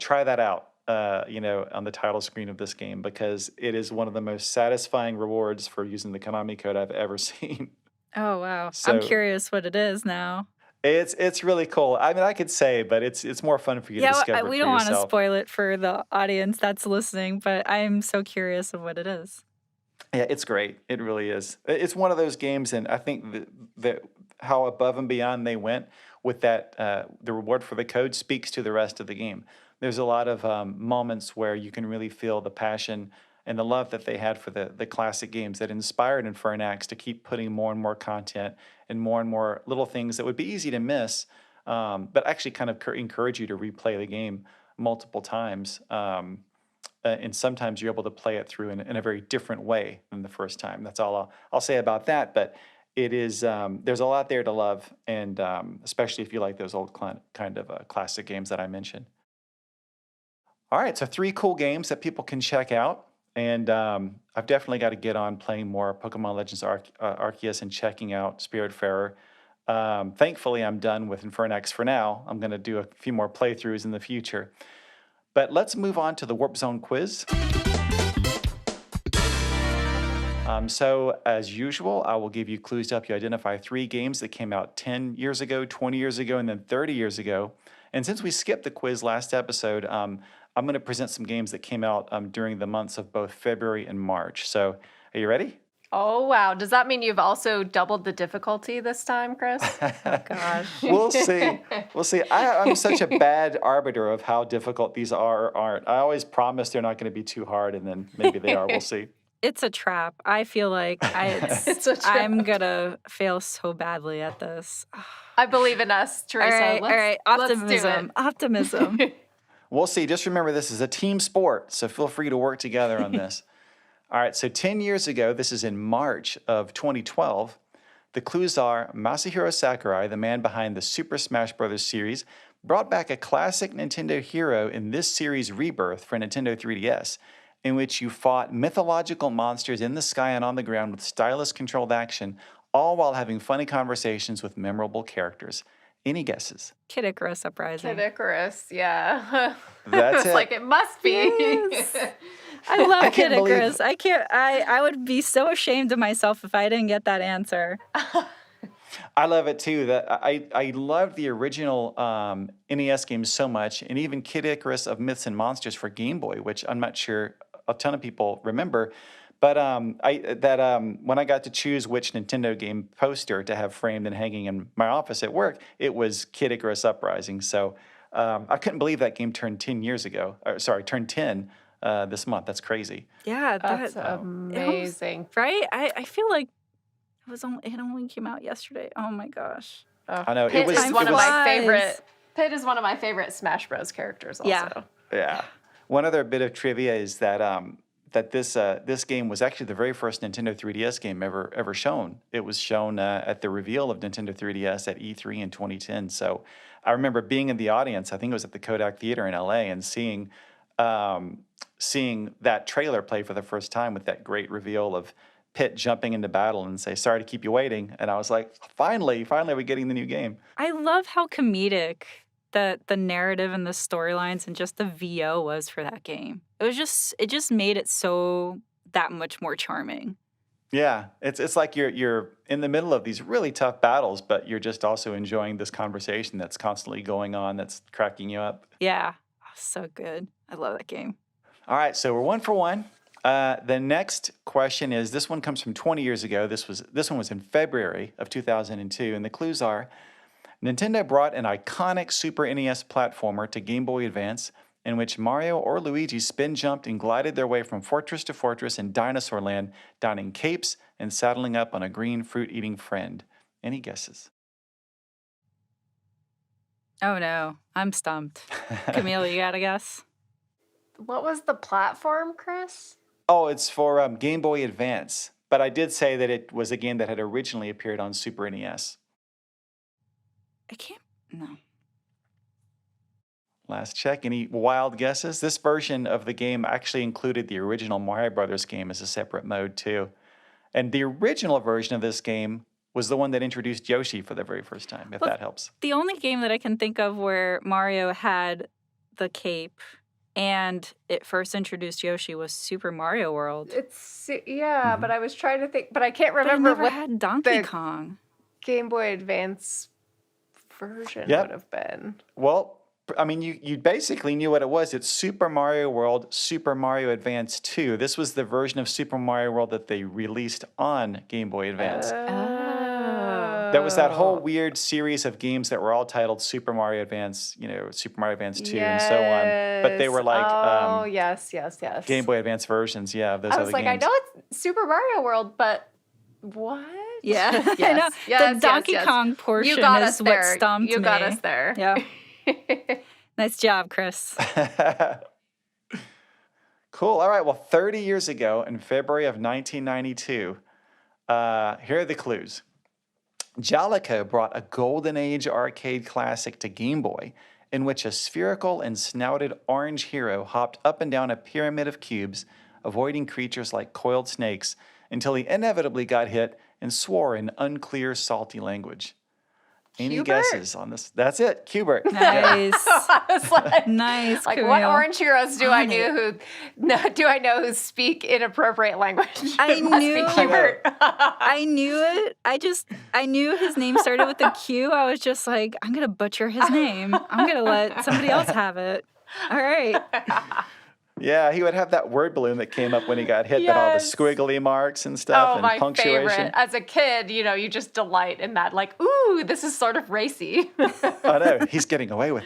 try that out. On the title screen of this game, because it is one of the most satisfying rewards for using the Konami code I've ever seen. Oh, wow. I'm So curious what it is now. it's really cool. I mean, I could say, but it's more fun for you to Yeah, discover it we for don't want to yourself. spoil it for the audience that's listening, but I'm so curious of what it is. Yeah, it's great. It really is. It's one of those games, and I think that how above and beyond they went with that, the reward for the code speaks to the rest of the game. There's a lot of moments where you can really feel the passion and the love that they had for the classic games that inspired Infernax to keep putting more and more content and more little things that would be easy to miss, but actually kind of encourage you to replay the game multiple times. And sometimes you're able to play it through in a very different way than the first time. That's all I'll say about that. But it is there's a lot there to love, and especially if you like those old kind of classic games that I mentioned. All right, so three cool games that people can check out, and I've definitely got to get on playing more Pokemon Legends Arceus and checking out Spiritfarer. Thankfully, I'm done with Infernax for now. I'm going to do a few more playthroughs in the future. But let's move on to the Warp Zone quiz. So, as usual, I will give you clues to help you identify three games that came out 10 years ago, 20 years ago, and then 30 years ago. And since we skipped the quiz last episode, I'm going to present some games that came out during the months of both February and March. So, are you ready? Oh, wow. Does that mean you've also doubled the difficulty this time, Chris? Oh gosh. We'll see. We'll see. I'm such a bad arbiter of how difficult these are or aren't. I always promise they're not going to be too hard, and then maybe they are. We'll see. It's a trap. I feel like It's a I'm trap. gonna fail so badly at this. I believe in us, All Teresa. right, all right. Let's do Optimism. Optimism. it. We'll see. Just remember, this is a team sport, so feel free to work together on this. All right, so 10 years ago, this is in March of 2012, the clues are Masahiro Sakurai, the man behind the Super Smash Bros. Series, brought back a classic Nintendo hero in this series' rebirth for Nintendo 3DS, in which you fought mythological monsters in the sky and on the ground with stylus-controlled action, all while having funny conversations with memorable characters. Any guesses? Kid Icarus Uprising. Kid Icarus, yeah. That's It's it. like it must be. Yes. I love I Kid can't believe- Icarus. I would be so ashamed of myself if I didn't get that answer. I love it too. That I loved the original NES game so much, and even Kid Icarus of Myths and Monsters for Game Boy, which I'm not sure a ton of people remember. But when I got to choose which Nintendo game poster to have framed and hanging in my office at work, it was Kid Icarus Uprising. So I couldn't believe that game turned 10 years ago. Turned 10 this month. That's crazy. Yeah, That's that amazing. right. I feel like it only came out yesterday. Oh my gosh. Oh, I know, it Pit was- is one it of was- my Flies. favorite. Pit is one of my favorite Smash Bros. Characters. Also. Yeah. Yeah. One other bit of trivia is that this game was actually the very first Nintendo 3DS game ever shown. It was shown at the reveal of Nintendo 3DS at E3 in 2010. So I remember being in the audience. I think it was at the Kodak Theater in LA, and seeing that trailer play for the first time with that great reveal of Pit jumping into battle and say, "Sorry to keep you waiting." And I was like, finally, we're getting the new game. I love how comedic the narrative and the storylines and just the VO was for that game. It just made it so that much more charming. Yeah, it's like you're in the middle of these really tough battles, but you're just also enjoying this conversation that's constantly going on, that's cracking you up. Yeah. So good. I love that game. All right, so we're 1 for 1. The next question is, this one comes from 20 years ago. This one was in February of 2002, and the clues are: Nintendo brought an iconic Super NES platformer to Game Boy Advance, in which Mario or Luigi spin jumped and glided their way from fortress to fortress in Dinosaur Land, donning capes and saddling up on a green fruit-eating friend. Any guesses? Oh no, I'm stumped. Camille, you got a guess? What was the platform, Chris? Oh, it's for Game Boy Advance, but I did say that it was a game that had originally appeared on Super NES. I can't. No. Last check. Any wild guesses? This version of the game actually included the original Mario Brothers game as a separate mode too. And the original version of this game was the one that introduced Yoshi for the very first time, if Well, that helps. The only game that I can think of where Mario had the cape and it first introduced Yoshi was Super Mario World. Yeah, but I was trying to think, but I can't But I remember never what had Donkey the- Kong. Game Boy Advance version Yep. would have been. Well, I mean, you basically knew what it was. It's Super Mario World, Super Mario Advance 2. This was the version of Super Mario World that they released on Game Boy Advance. There was that whole weird series of games that were all titled Super Mario Advance, Super Mario Advance 2 and so on. But they were like yes. Game Boy Advance versions, of those I other was like, games. I know it's Super Mario World, but what? Yeah, I know. Yes, yes, The Donkey yes. Kong portion You got is us what there. stumped me. You got us there. Yeah. Nice job, Chris. Cool. All right. Well, 30 years ago, in February of 1992, here are the clues. Jalico brought a Golden Age arcade classic to Game Boy, in which a spherical and snouted orange hero hopped up and down a pyramid of cubes, avoiding creatures like coiled snakes, until he inevitably got hit and swore in unclear, salty language. Any Cubert? guesses on this? That's it, Cubert. Nice. I was like, Nice, like Camille. what orange heroes do I On know who speak inappropriate language? I It must knew- be Cubert. I knew it. I knew his name started with a Q. I was just like, I'm going to butcher his name. I'm going to let somebody else have it. All right. Yeah, he would have that word balloon that came up when he got hit, that all the Yes. squiggly marks and stuff Oh, and my favorite. punctuation. As a kid, you just delight in that. Like, ooh, this is sort of racy. Oh no, he's getting away with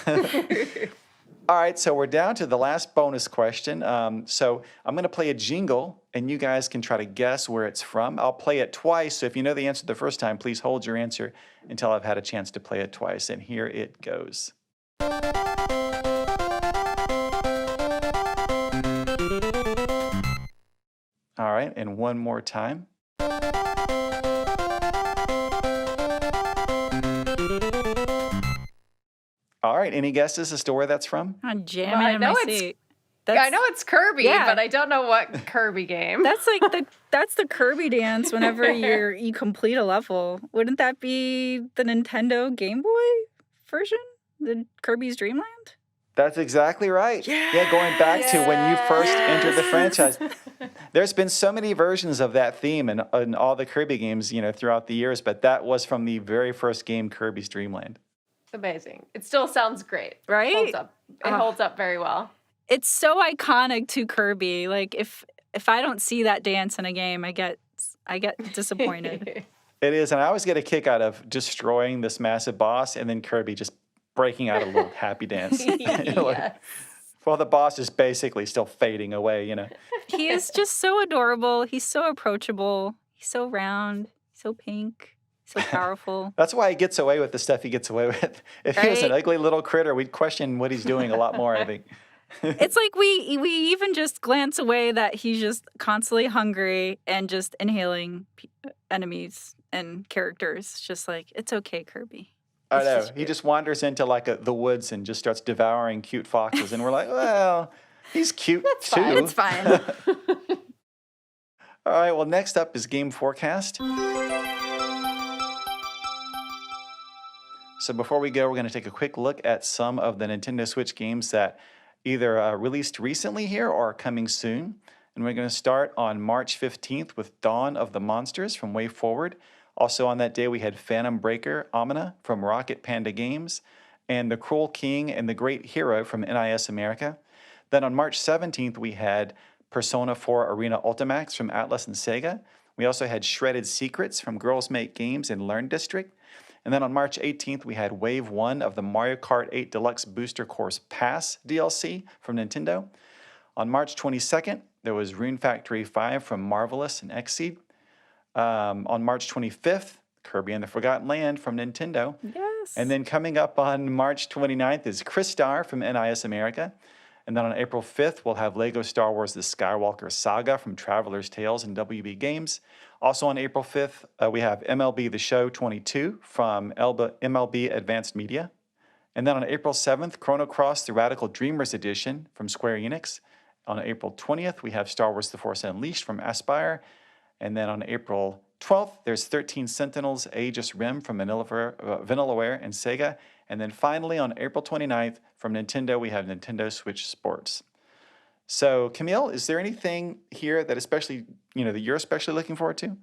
it. All right, so we're down to the last bonus question. So I'm going to play a jingle, and you guys can try to guess where it's from. I'll play it twice, so if you know the answer the first time, please hold your answer until I've had a chance to play it twice. And here it goes. All right, and one more time. All right, any guesses as to where that's from? I'm Well, jamming I in know my it's seat. I know it's Kirby, yeah. but I don't know what Kirby game. That's like that's the Kirby dance whenever you complete a level. Wouldn't that be the Nintendo Game Boy version? The Kirby's Dream Land? That's exactly right. Yeah, going back to when you first entered the franchise. There's been so many versions of that theme in all the Kirby games, throughout the years, but that was from the very first game, Kirby's Dream Land. Amazing. It still sounds great. Right? Holds up. It holds up very well. It's so iconic to Kirby. Like if I don't see that dance in a game, I get disappointed. It is, and I always get a kick out of destroying this massive boss and then Kirby just breaking out a little happy dance. Yes. While the boss is basically still fading away. He is just so adorable. He's so approachable. He's so round. He's so pink. So powerful. That's why he gets away with the stuff he gets away with. If he was an ugly little critter, we'd question what he's doing a lot more, I think. It's like we even just glance away that he's just constantly hungry and just inhaling enemies and characters. Just like, it's okay, Kirby. I know. He just wanders into the woods and just starts devouring cute foxes. And we're like, well, he's cute too. fine. It's fine. All right, well, next up is Game Forecast. So before we go, we're going to take a quick look at some of the Nintendo Switch games that either released recently here or are coming soon. And we're going to start on March 15th with Dawn of the Monsters from Way Forward. Also on that day, we had Phantom Breaker Omina from Rocket Panda Games and The Cruel King and the Great Hero from NIS America. Then on March 17th, we had Persona 4 Arena Ultimax from Atlas and Sega. We also had Shredded Secrets from Girls Make Games and Learn District. And then on March 18th, we had Wave 1 of the Mario Kart 8 Deluxe Booster Course Pass DLC from Nintendo. On March 22nd, there was Rune Factory 5 from Marvelous and Xseed. On March 25th, Kirby and the Forgotten Land from Nintendo. Yes. And then coming up on March 29th is Crystar from NIS America. And then on April 5th, we'll have Lego Star Wars The Skywalker Saga from Traveler's Tales and WB Games. Also on April 5th, we have MLB The Show 22 from MLB Advanced Media. And then on April 7th, Chrono Cross The Radical Dreamers Edition from Square Enix. On April 20th, we have Star Wars The Force Unleashed from Aspyr. And then on April 12th, there's 13 Sentinels Aegis Rim from Vanillaware and Sega. And then finally, on April 29th, from Nintendo, we have Nintendo Switch Sports. So, Camille, is there anything here that that you're especially looking forward to?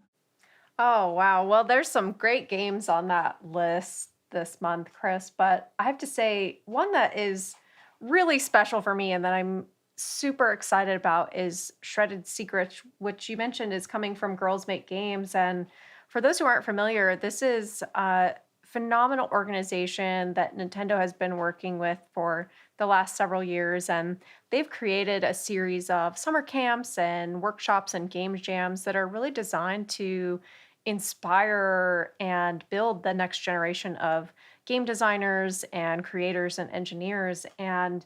Oh, wow. Well, there's some great games on that list this month, Chris, but I have to say one that is really special for me and that I'm super excited about is Shredded Secrets, which you mentioned is coming from Girls Make Games. And for those who aren't familiar, this is a phenomenal organization that Nintendo has been working with for the last several years. And they've created a series of summer camps and workshops and game jams that are really designed to inspire and build the next generation of game designers and creators and engineers. And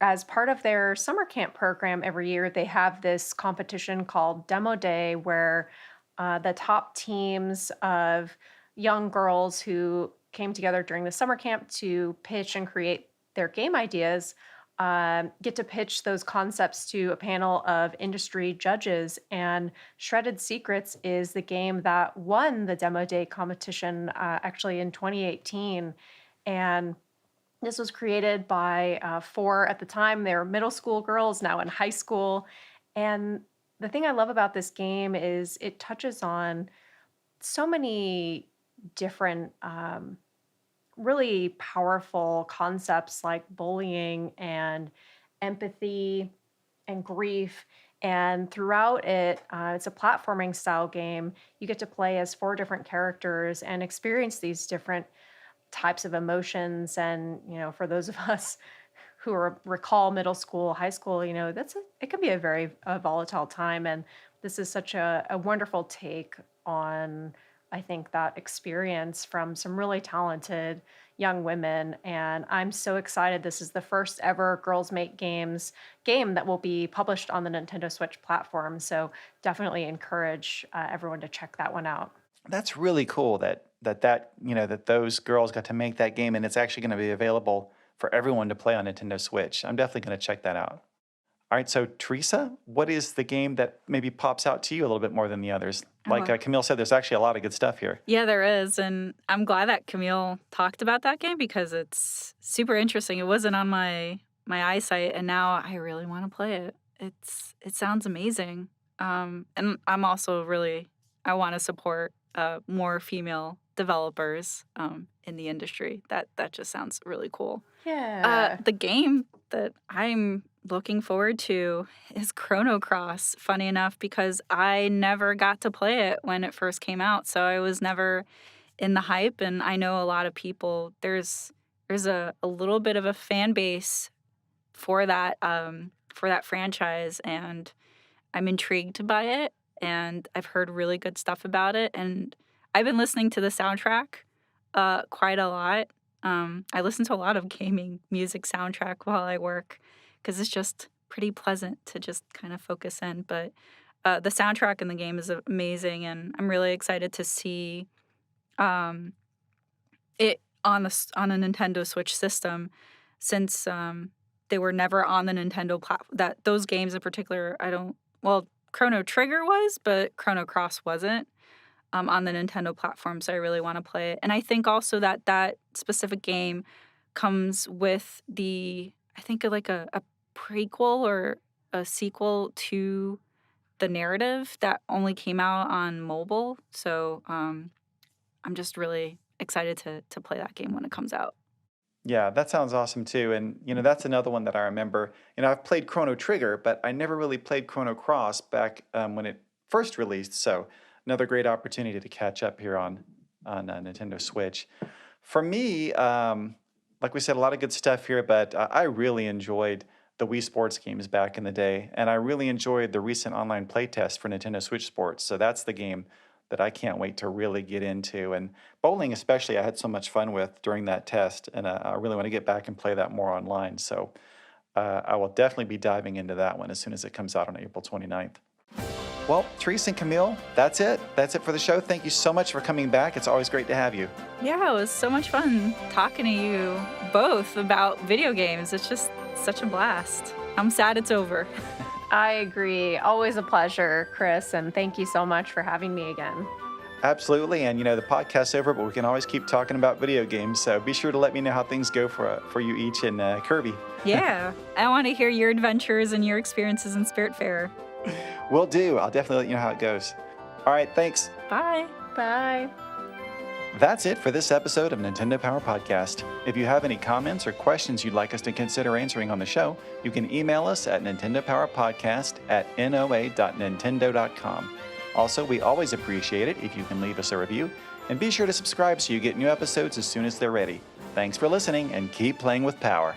as part of their summer camp program every year, they have this competition called Demo Day where the top teams of young girls who came together during the summer camp to pitch and create their game ideas get to pitch those concepts to a panel of industry judges. And Shredded Secrets is the game that won the Demo Day competition actually in 2018. And this was created by four, at the time, they were middle school girls, now in high school. And the thing I love about this game is it touches on so many different, really powerful concepts like bullying and empathy and grief. And throughout it, it's a platforming style game. You get to play as 4 different characters and experience these different types of emotions. And, for those of us who recall middle school, high school, it can be a very volatile time. And this is such a wonderful take on, I think, that experience from some really talented young women. And I'm so excited. This is the first ever Girls Make Games game that will be published on the Nintendo Switch platform. So definitely encourage everyone to check that one out. That's really cool that those girls got to make that game, and it's actually going to be available for everyone to play on Nintendo Switch. I'm definitely going to check that out. All right, so Teresa, what is the game that maybe pops out to you a little bit more than the others? Like Camille said, there's actually a lot of good stuff here. Yeah, there is. And I'm glad that Camille talked about that game because it's super interesting. It wasn't on my eyesight, and now I really want to play it. It sounds amazing. And I'm also I want to support more female developers in the industry. That just sounds really cool. Yeah. The game that I'm looking forward to is Chrono Cross, funny enough, because I never got to play it when it first came out. So I was never in the hype, and I know a lot of people, there's a little bit of a fan base for that franchise, and I'm intrigued by it, and I've heard really good stuff about it, and I've been listening to the soundtrack quite a lot. I listen to a lot of gaming music soundtrack while I work because it's just pretty pleasant to just kind of focus in. But the soundtrack in the game is amazing, and I'm really excited to see it on a Nintendo Switch system, since they were never on the Nintendo platform. That those games in particular, Chrono Trigger was, but Chrono Cross wasn't on the Nintendo platform, so I really want to play it. And I think also that specific game comes with I think like a prequel or a sequel to the narrative that only came out on mobile. So I'm just really excited to play that game when it comes out. Yeah, that sounds awesome too. And, that's another one that I remember. I've played Chrono Trigger, but I never really played Chrono Cross back when it first released. So another great opportunity to catch up here on Nintendo Switch. For me, like we said, a lot of good stuff here, but I really enjoyed the Wii Sports games back in the day, and I really enjoyed the recent online playtest for Nintendo Switch Sports. So that's the game that I can't wait to really get into. And bowling especially, I had so much fun with during that test, and I really want to get back and play that more online. So I will definitely be diving into that one as soon as it comes out on April 29th. Well, Teresa and Camille, that's it. That's it for the show. Thank you so much for coming back. It's always great to have you. Yeah, it was so much fun talking to you both about video games. It's just such a blast. I'm sad it's over. I agree. Always a pleasure, Chris, and thank you so much for having me again. Absolutely. And, the podcast's over, but we can always keep talking about video games. So be sure to let me know how things go for you each and Kirby. Yeah, I want to hear your adventures and your experiences in Spirit Fair. Will do. I'll definitely let you know how it goes. All right, thanks. Bye. Bye. That's it for this episode of Nintendo Power Podcast. If you have any comments or questions you'd like us to consider answering on the show, you can email us at nintendopowerpodcast@noa.nintendo.com. Also, we always appreciate it if you can leave us a review, and be sure to subscribe so you get new episodes as soon as they're ready. Thanks for listening, and keep playing with power.